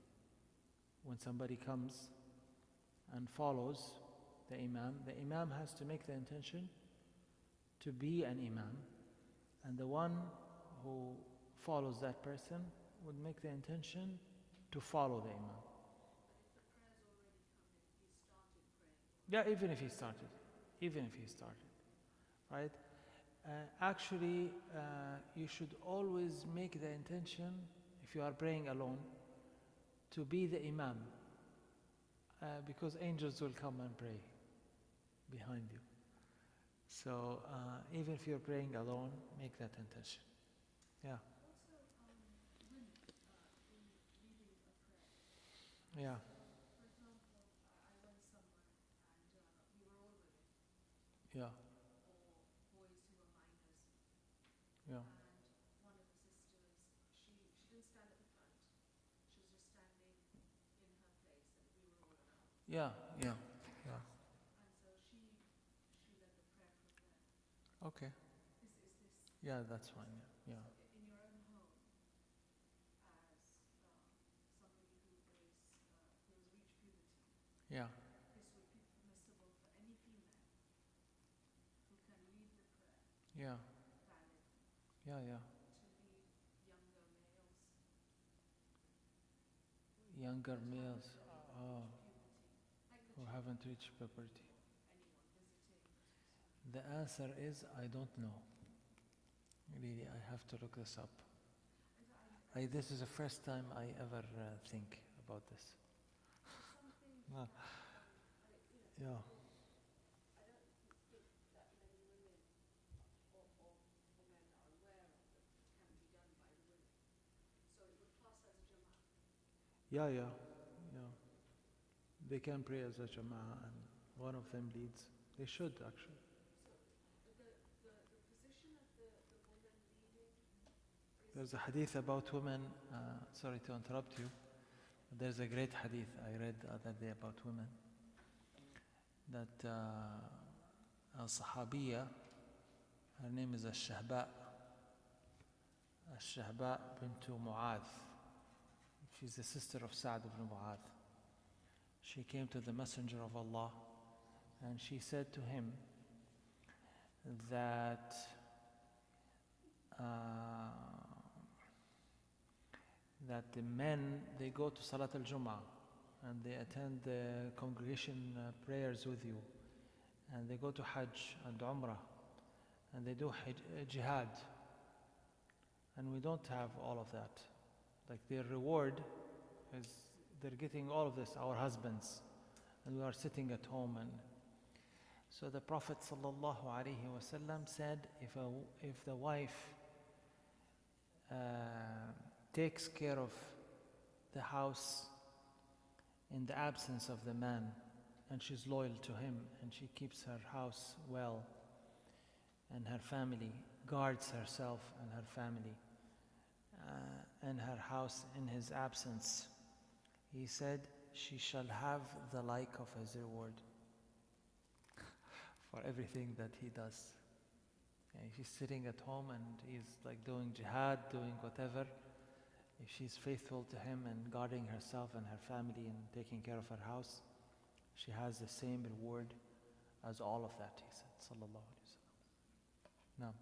when somebody comes and follows the Imam has to make the intention to be an Imam, and the one who follows that person would make the intention to follow the Imam. But if the prayer's already come, if he started praying, Yeah, even if he started, right? Actually, you should always make the intention, if you are praying alone, to be the Imam, because angels will come and pray behind you. So even if you're praying alone, make that intention. Yeah, also women in leading a prayer. yeah, So, for example, I went somewhere and we were all women, yeah, or boys who were minors, yeah, and one of the sisters, she didn't stand at the front. She was just standing in her place, and we were all around. yeah, yeah, yeah. And so she led the prayer from there. Okay. Is this Yeah, that's fine. Yeah, so in your own home, as somebody who has reached puberty, yeah, this would be permissible for any female who can lead the prayer yeah, validly yeah, yeah, to lead younger males Younger that males haven't reached puberty, like the who children haven't reached puberty. or anyone visiting. The answer is I don't know. Really, I have to look this up. And I This is the first time I ever think about this. it's something Ah, you know, yeah, I don't think that many women or men are aware of that can be done by the women. So it would class as a jama'ah. yeah, yeah, yeah. They can pray as a jama'ah, and one of them leads. They should actually. So the position of the woman leading is There's a hadith about women. Sorry to interrupt you. There's a great hadith I read the other day about women. That a Sahabiya, her name is Al-Shahba bint Mu'adh. She's the sister of Sa'd ibn Mu'adh. She came to the Messenger of Allah and she said to him that the men, they go to Salat al-Jum'ah and they attend the congregation prayers with you, and they go to Hajj and Umrah, and they do jihad, and we don't have all of that. Like their reward is they're getting all of this, our husbands, and we are sitting at home. And so the Prophet ﷺ said, if the wife takes care of the house in the absence of the man, and she's loyal to him, and she keeps her house well, and her family, guards herself and her family, and her house in his absence, he said, she shall have the like of his reward for everything that he does. And she's sitting at home and he's like doing jihad, doing whatever. If she's faithful to him and guarding herself and her family and taking care of her house, she has the same reward as all of that, he said, sallallahu alayhi wa sallam. Now,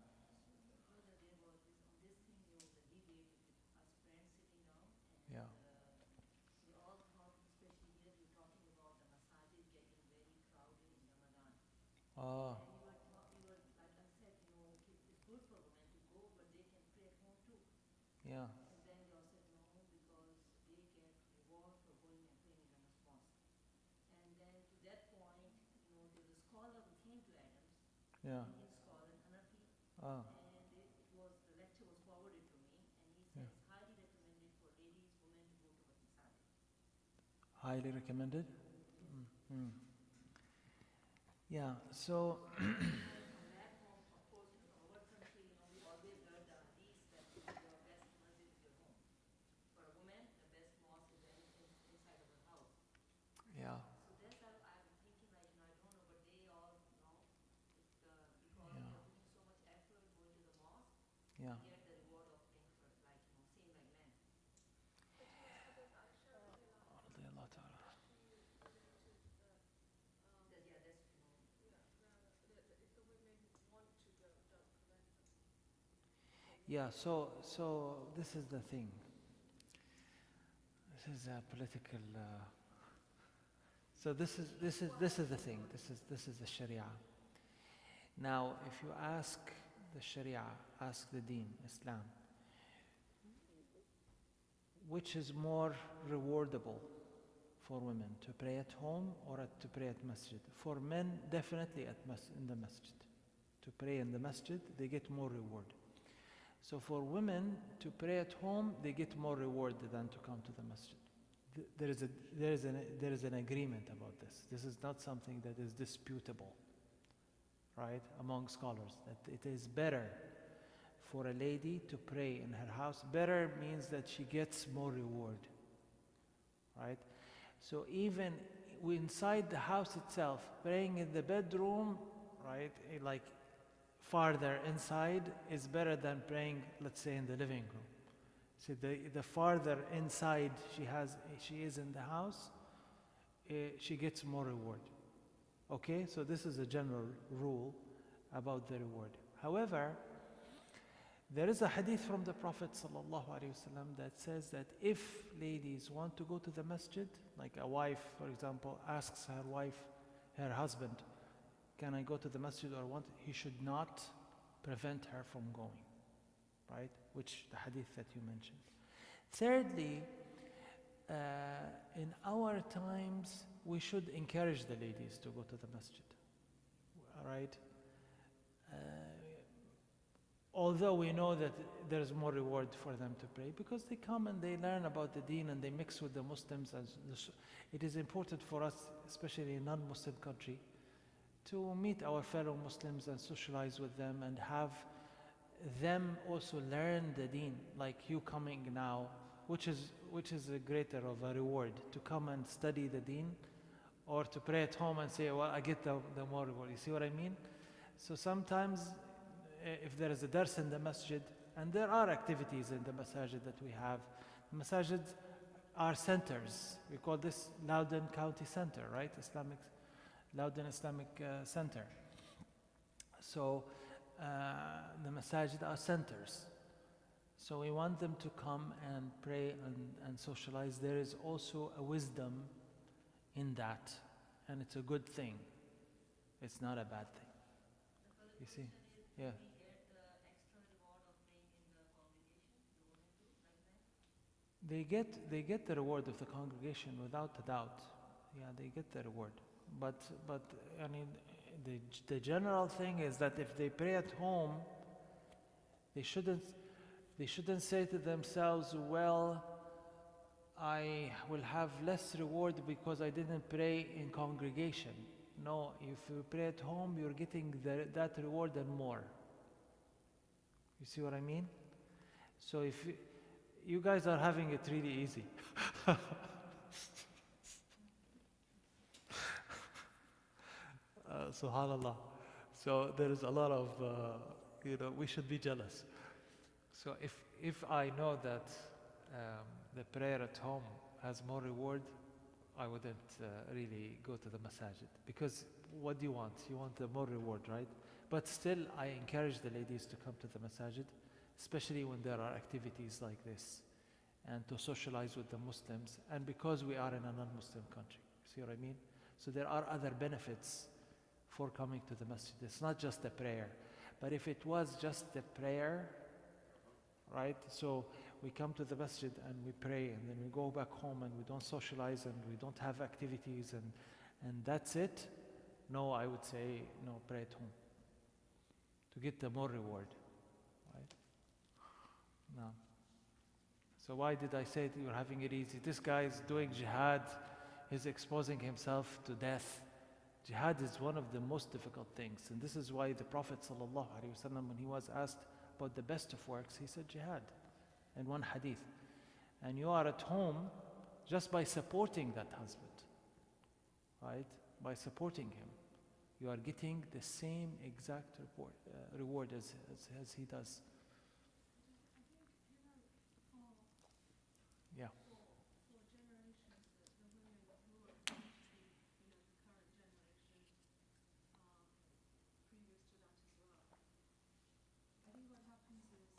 Brother, there was this on this thing. There was a debate with us friends sitting down, and yeah, we all thought, especially here, we're talking about the masajid getting very crowded in Ramadan. oh, And we were like I said, okay, it's good for women to go, but they can pray at home too. yeah, And then they all said no, because they get reward for going and praying in the mosque. And then to that point, there's a scholar who came to Adams, yeah, Indian scholar, Hanafi, oh, and the lecture was forwarded to me, and he yeah. said it's highly recommended for ladies, women to go to masajid. Highly recommended? Mm. Yeah, so, From back home, of course, from our country, we always heard the hadith that your best masjid is your home. For a woman, the best mosque is inside of her house. yeah, So that's how I'm thinking, like, I don't know, but they all know it's because yeah, they are putting so much effort going to the mosque, yeah. get the reward of praying for, like, same like men. but was Hazrat Aisha radiallahu anha, Yeah, so this is the thing. This is a political. So this is the thing. This is the Sharia. Now, if you ask the Sharia, ask the Deen, Islam, which is more rewardable for women, to pray at home or to pray at masjid? For men, definitely in the masjid. To pray in the masjid, they get more reward. So for women to pray at home, they get more reward than to come to the masjid. There is an agreement about this. This is not something that is disputable, right, among scholars, that it is better for a lady to pray in her house. Better means that she gets more reward, right? So even inside the house itself, praying in the bedroom, right, like farther inside, is better than praying, let's say, in the living room. So the farther inside she is in the house, she gets more reward. Okay, so this is a general rule about the reward. However, there is a hadith from the Prophet ﷺ that says that if ladies want to go to the masjid, like a wife, for example, asks her husband, can I go to the masjid or want, he should not prevent her from going, right? Which the hadith that you mentioned. Thirdly, in our times, we should encourage the ladies to go to the masjid, right? Although we know that there's more reward for them to pray, because they come and they learn about the deen and they mix with the Muslims. And it is important for us, especially in a non-Muslim country, to meet our fellow Muslims and socialize with them and have them also learn the deen, like you coming now, which is a greater of a reward, to come and study the deen, or to pray at home and say, well, I get the more reward. You see what I mean? So sometimes, if there is a dars in the masjid, and there are activities in the masajid that we have, the masajid are centers. We call this Loudoun County Center, right? Loudoun Islamic Center. So the masajid are centers. So we want them to come and pray and socialize. There is also a wisdom in that, and it's a good thing. It's not a bad thing. You see? Yeah. They get the reward of the congregation without a doubt. Yeah, they get the reward. But I mean, the general thing is that if they pray at home, they shouldn't say to themselves, well, I will have less reward because I didn't pray in congregation. No, if you pray at home, you're getting that reward and more. You see what I mean? So if you guys are having it really easy. Subhanallah. So there is a lot of, we should be jealous. So if I know that the prayer at home has more reward, I wouldn't really go to the masajid. Because what do you want? You want the more reward, right? But still, I encourage the ladies to come to the masajid, especially when there are activities like this, and to socialize with the Muslims, and because we are in a non-Muslim country. See what I mean? So there are other benefits for coming to the masjid. It's not just a prayer. But if it was just a prayer, right? So we come to the masjid and we pray, and then we go back home and we don't socialize and we don't have activities, and that's it. No, I would say no, pray at home to get the more reward, right? No. So why did I say that you're having it easy? This guy is doing jihad. He's exposing himself to death. Jihad is one of the most difficult things, and this is why the Prophet ﷺ, when he was asked about the best of works, he said jihad in one hadith. And you are at home just by supporting that husband, right? By supporting him, you are getting the same exact reward as he does. Yeah. For generations, the women who are actually, the current generation, previous to that as well. I think what happens is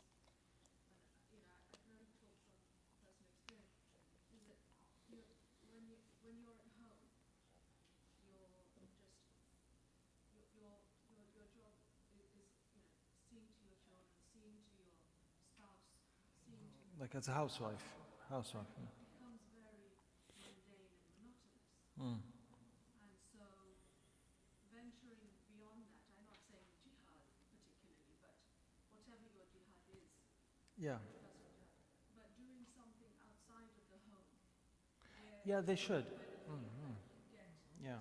Like as a housewife. Housewife. becomes very mundane and monotonous. Mm. And so venturing beyond that, I'm not saying jihad particularly, but whatever your jihad is, Yeah. if that's what jihad, but doing something outside of the home, where Yeah, they should. where the Mm-hmm. feedback you get Yeah.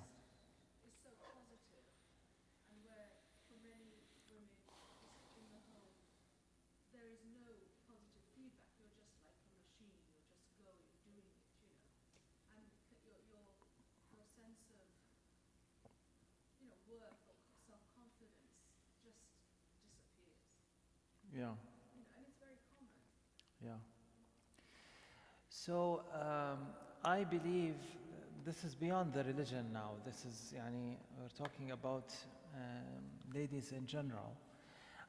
is so positive, and where for many women in the home there is no positive feedback. You're just like a machine. You're just going, doing it, and your sense of worth or self-confidence just disappears. Yeah. And it's very common. Yeah. So I believe this is beyond the religion now. This is, we're talking about ladies in general.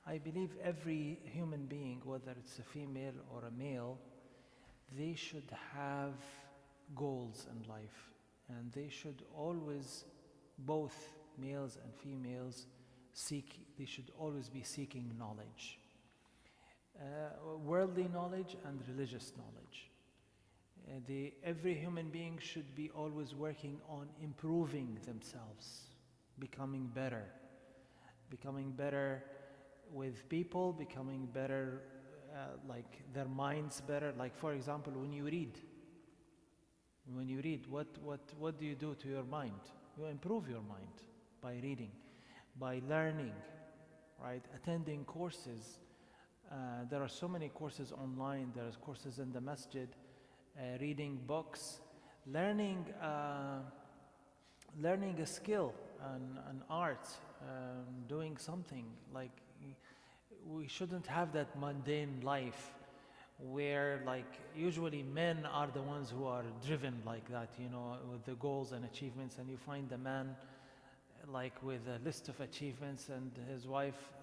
I believe every human being, whether it's a female or a male, they should have goals in life. And they should always, both males and females, they should always be seeking knowledge. Worldly knowledge and religious knowledge. Every human being should be always working on improving themselves, becoming better with people, becoming better, like their minds better. Like for example, when you read, what do you do to your mind? You improve your mind by reading, by learning, right? Attending courses. There are so many courses online. There's courses in the masjid, reading books, learning a skill, an art, doing something. Like we shouldn't have that mundane life where like usually men are the ones who are driven like that, with the goals and achievements, and you find the man like with a list of achievements and his wife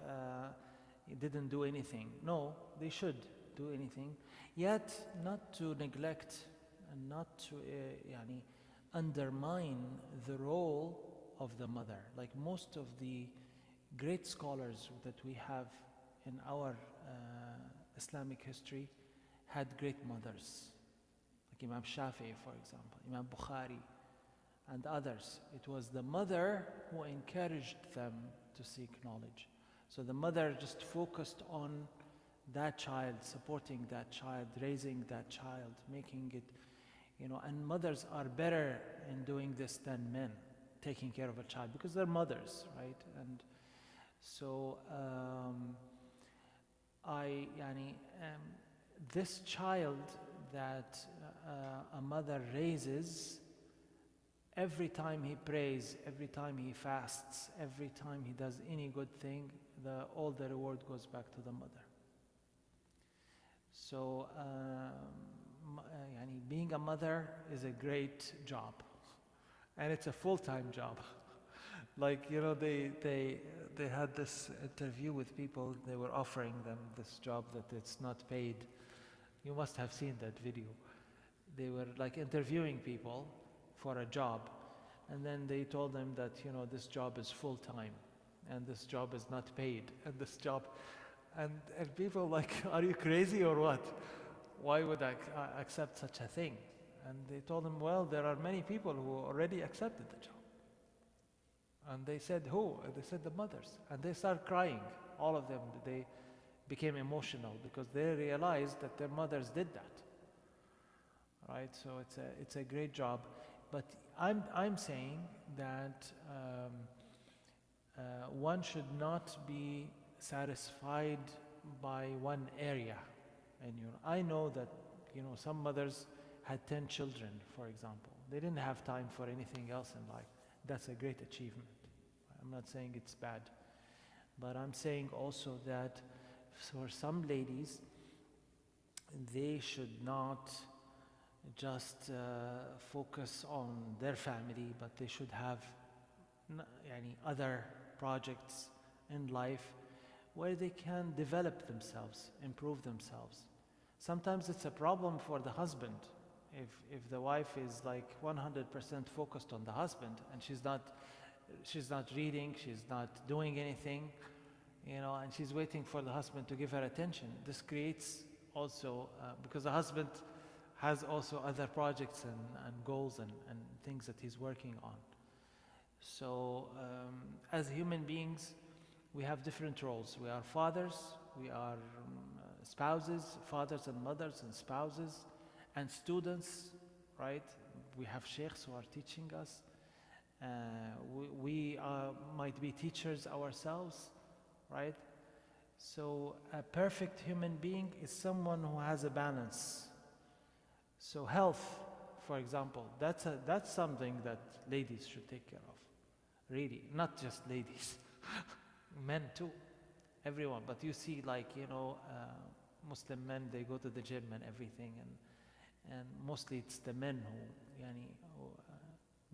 he didn't do anything. No, they should do anything, yet not to neglect and not to undermine the role of the mother. Like most of the great scholars that we have in our Islamic history had great mothers, like Imam Shafi'i, for example, Imam Bukhari, and others. It was the mother who encouraged them to seek knowledge. So the mother just focused on that child, supporting that child, raising that child, making it, and mothers are better in doing this than men, taking care of a child, because they're mothers, right? And so this child that a mother raises, every time he prays, every time he fasts, every time he does any good thing, all the reward goes back to the mother. So being a mother is a great job, and it's a full-time job. Like, they had this interview with people. They were offering them this job that it's not paid. You must have seen that video. They were like interviewing people for a job, and then they told them that this job is full-time and this job is not paid, and this job, and people like, are you crazy or what? Why would I accept such a thing? And they told them, well, there are many people who already accepted the job. And they said, who? And they said, the mothers. And they started crying. All of them, they became emotional because they realized that their mothers did that. Right? So it's a great job. But I'm saying that one should not be satisfied by one area. And I know that some mothers had 10 children, for example. They didn't have time for anything else in life. That's a great achievement. I'm not saying it's bad, but I'm saying also that for some ladies, they should not just focus on their family, but they should have other projects in life where they can develop themselves, improve themselves. Sometimes it's a problem for the husband if the wife is like 100% focused on the husband and she's not reading, she's not doing anything, and she's waiting for the husband to give her attention. This creates also, because the husband has also other projects and goals and things that he's working on. So as human beings, we have different roles. We are fathers, we are spouses, fathers and mothers and spouses, and students, right? We have sheikhs who are teaching us. We might be teachers ourselves, right? So a perfect human being is someone who has a balance. So health, for example, that's something that ladies should take care of. Really, not just ladies, men too, everyone. But you see, like, Muslim men, they go to the gym and everything, and mostly it's the men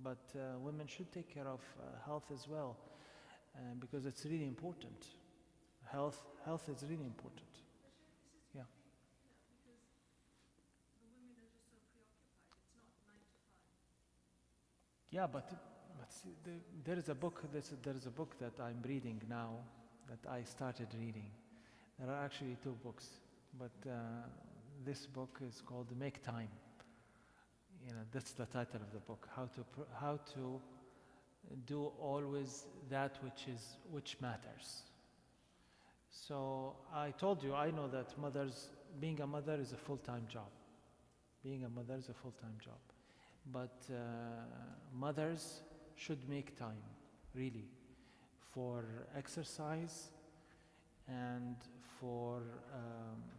but women should take care of health as well, because it's really important. Health is really important. Yeah. Because the women are just so preoccupied. It's not 9 to 5. Yeah, but see, there is a book. There is a book that I'm reading now, that I started reading. There are actually 2 books, but this book is called "Make Time." That's the title of the book. How to do always that which matters. So I told you, I know that being a mother is a full-time job. Being a mother is a full-time job. But mothers should make time, really, for exercise and for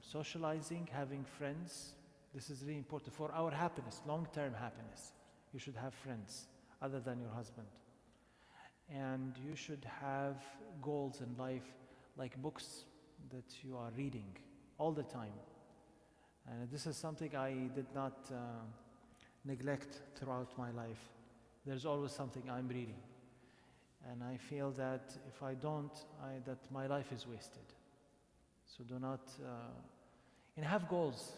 socializing, having friends. This is really important for our happiness, long-term happiness. You should have friends other than your husband. And you should have goals in life, like books that you are reading all the time. And this is something I did not neglect throughout my life. There's always something I'm reading. And I feel that if I don't, that my life is wasted. So do not, and have goals,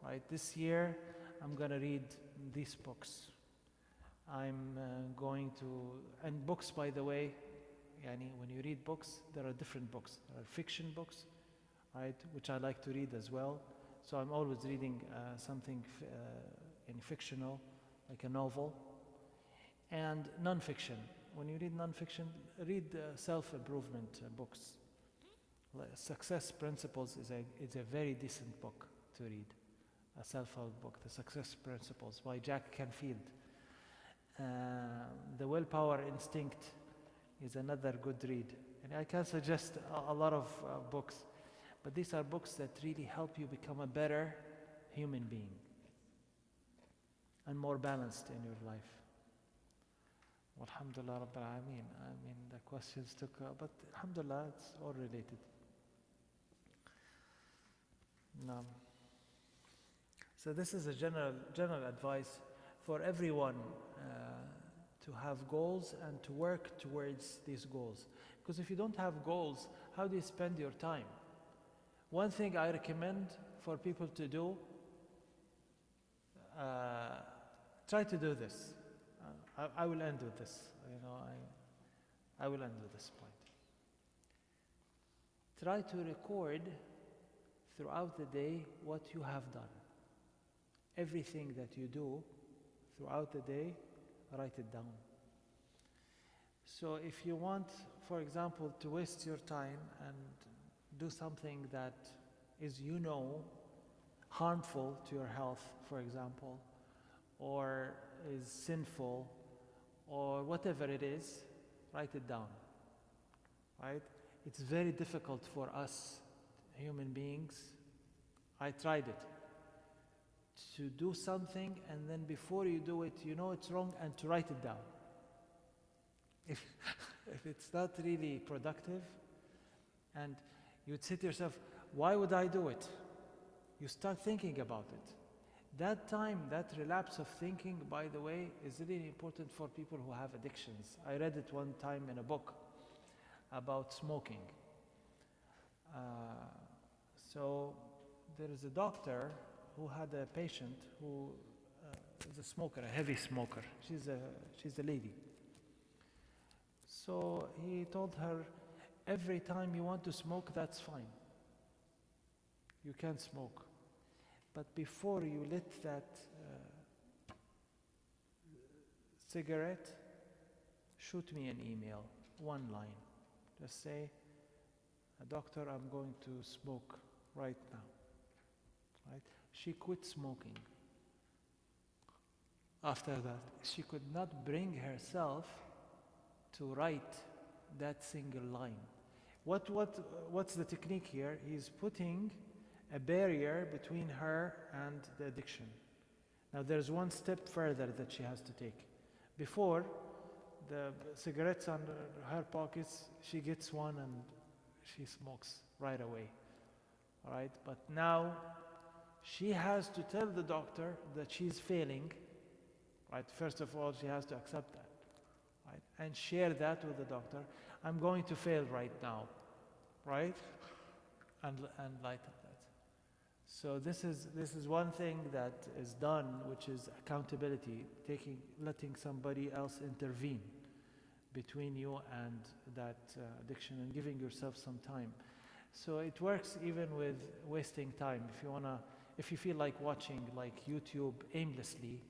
right? This year, I'm going to read these books. I'm going to, and books, by the way, when you read books, there are different books. There are fiction books, right, which I like to read as well. So I'm always reading something fictional, like a novel, and non-fiction. When you read non-fiction, read self-improvement books. Success Principles is a very decent book to read, a self-help book, The Success Principles by Jack Canfield. The Willpower Instinct is another good read. And I can suggest a lot of books, but these are books that really help you become a better human being and more balanced in your life. Alhamdulillah Rabbil Alameen. I mean, the questions took, but alhamdulillah, it's all related. No. So this is a general advice for everyone to have goals and to work towards these goals. Because if you don't have goals, how do you spend your time? One thing I recommend for people to do, try to do this. I will end with this. I will end with this point. Try to record throughout the day what you have done. Everything that you do throughout the day, write it down. So if you want, for example, to waste your time and do something that is, harmful to your health, for example, or is sinful, or whatever it is, write it down, right? It's very difficult for us human beings. I tried it. To do something and then before you do it, you know it's wrong, and to write it down. If it's not really productive, and you'd say to yourself, why would I do it? You start thinking about it. That time, that relapse of thinking, by the way, is really important for people who have addictions. I read it one time in a book about smoking. So there is a doctor who had a patient who is a smoker, a heavy smoker. She's a lady. So he told her, every time you want to smoke, that's fine. You can smoke. But before you lit that cigarette, shoot me an email, one line. Just say, doctor, I'm going to smoke right now. Right? She quit smoking. After that, she could not bring herself to write that single line. What's the technique here? He's putting a barrier between her and the addiction. Now there's one step further that she has to take. Before, the cigarettes on her pockets, she gets one and she smokes right away. All right? But now she has to tell the doctor that she's failing. Right? First of all, she has to accept that. Right? And share that with the doctor. I'm going to fail right now. Right? And light up that. So this is one thing that is done, which is accountability, letting somebody else intervene between you and that addiction and giving yourself some time. So it works even with wasting time. If you feel like watching like YouTube aimlessly,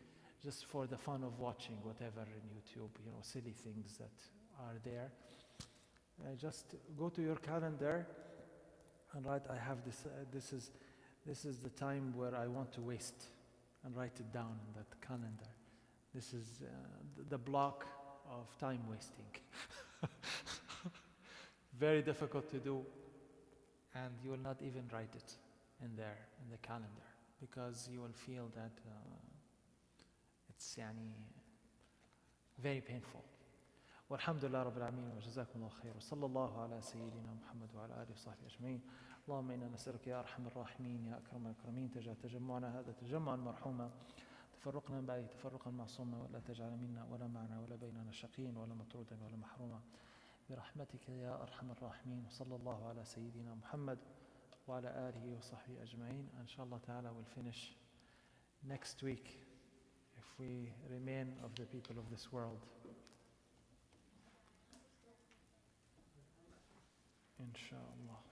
just for the fun of watching whatever in YouTube, silly things that are there, just go to your calendar and write, I have this, this is the time where I want to waste, and write it down in that calendar. This is the block of time wasting. Very difficult to do, and you will not even write it in there, in the calendar, because you will feel that it's very painful. والحمد لله رب العالمين وجزاكم الله خير وصلى الله على سيدنا محمد وعلى آله وصحبه أجمعين. اللهم إنا نسألك يا أرحم الراحمين يا أكرم الأكرمين تجعل تجمعنا هذا تجمعا مرحوما، تفرقنا من بعده تفرقا معصوما، ولا تجعل منا ولا معنا ولا بيننا شقيا ولا مطرودا ولا محروما برحمتك يا أرحم الراحمين. وصلى الله على سيدنا محمد وعلى آله وصحبه أجمعين. Inshallah ta'ala we'll finish next week if we remain of the people of this world. Inshallah.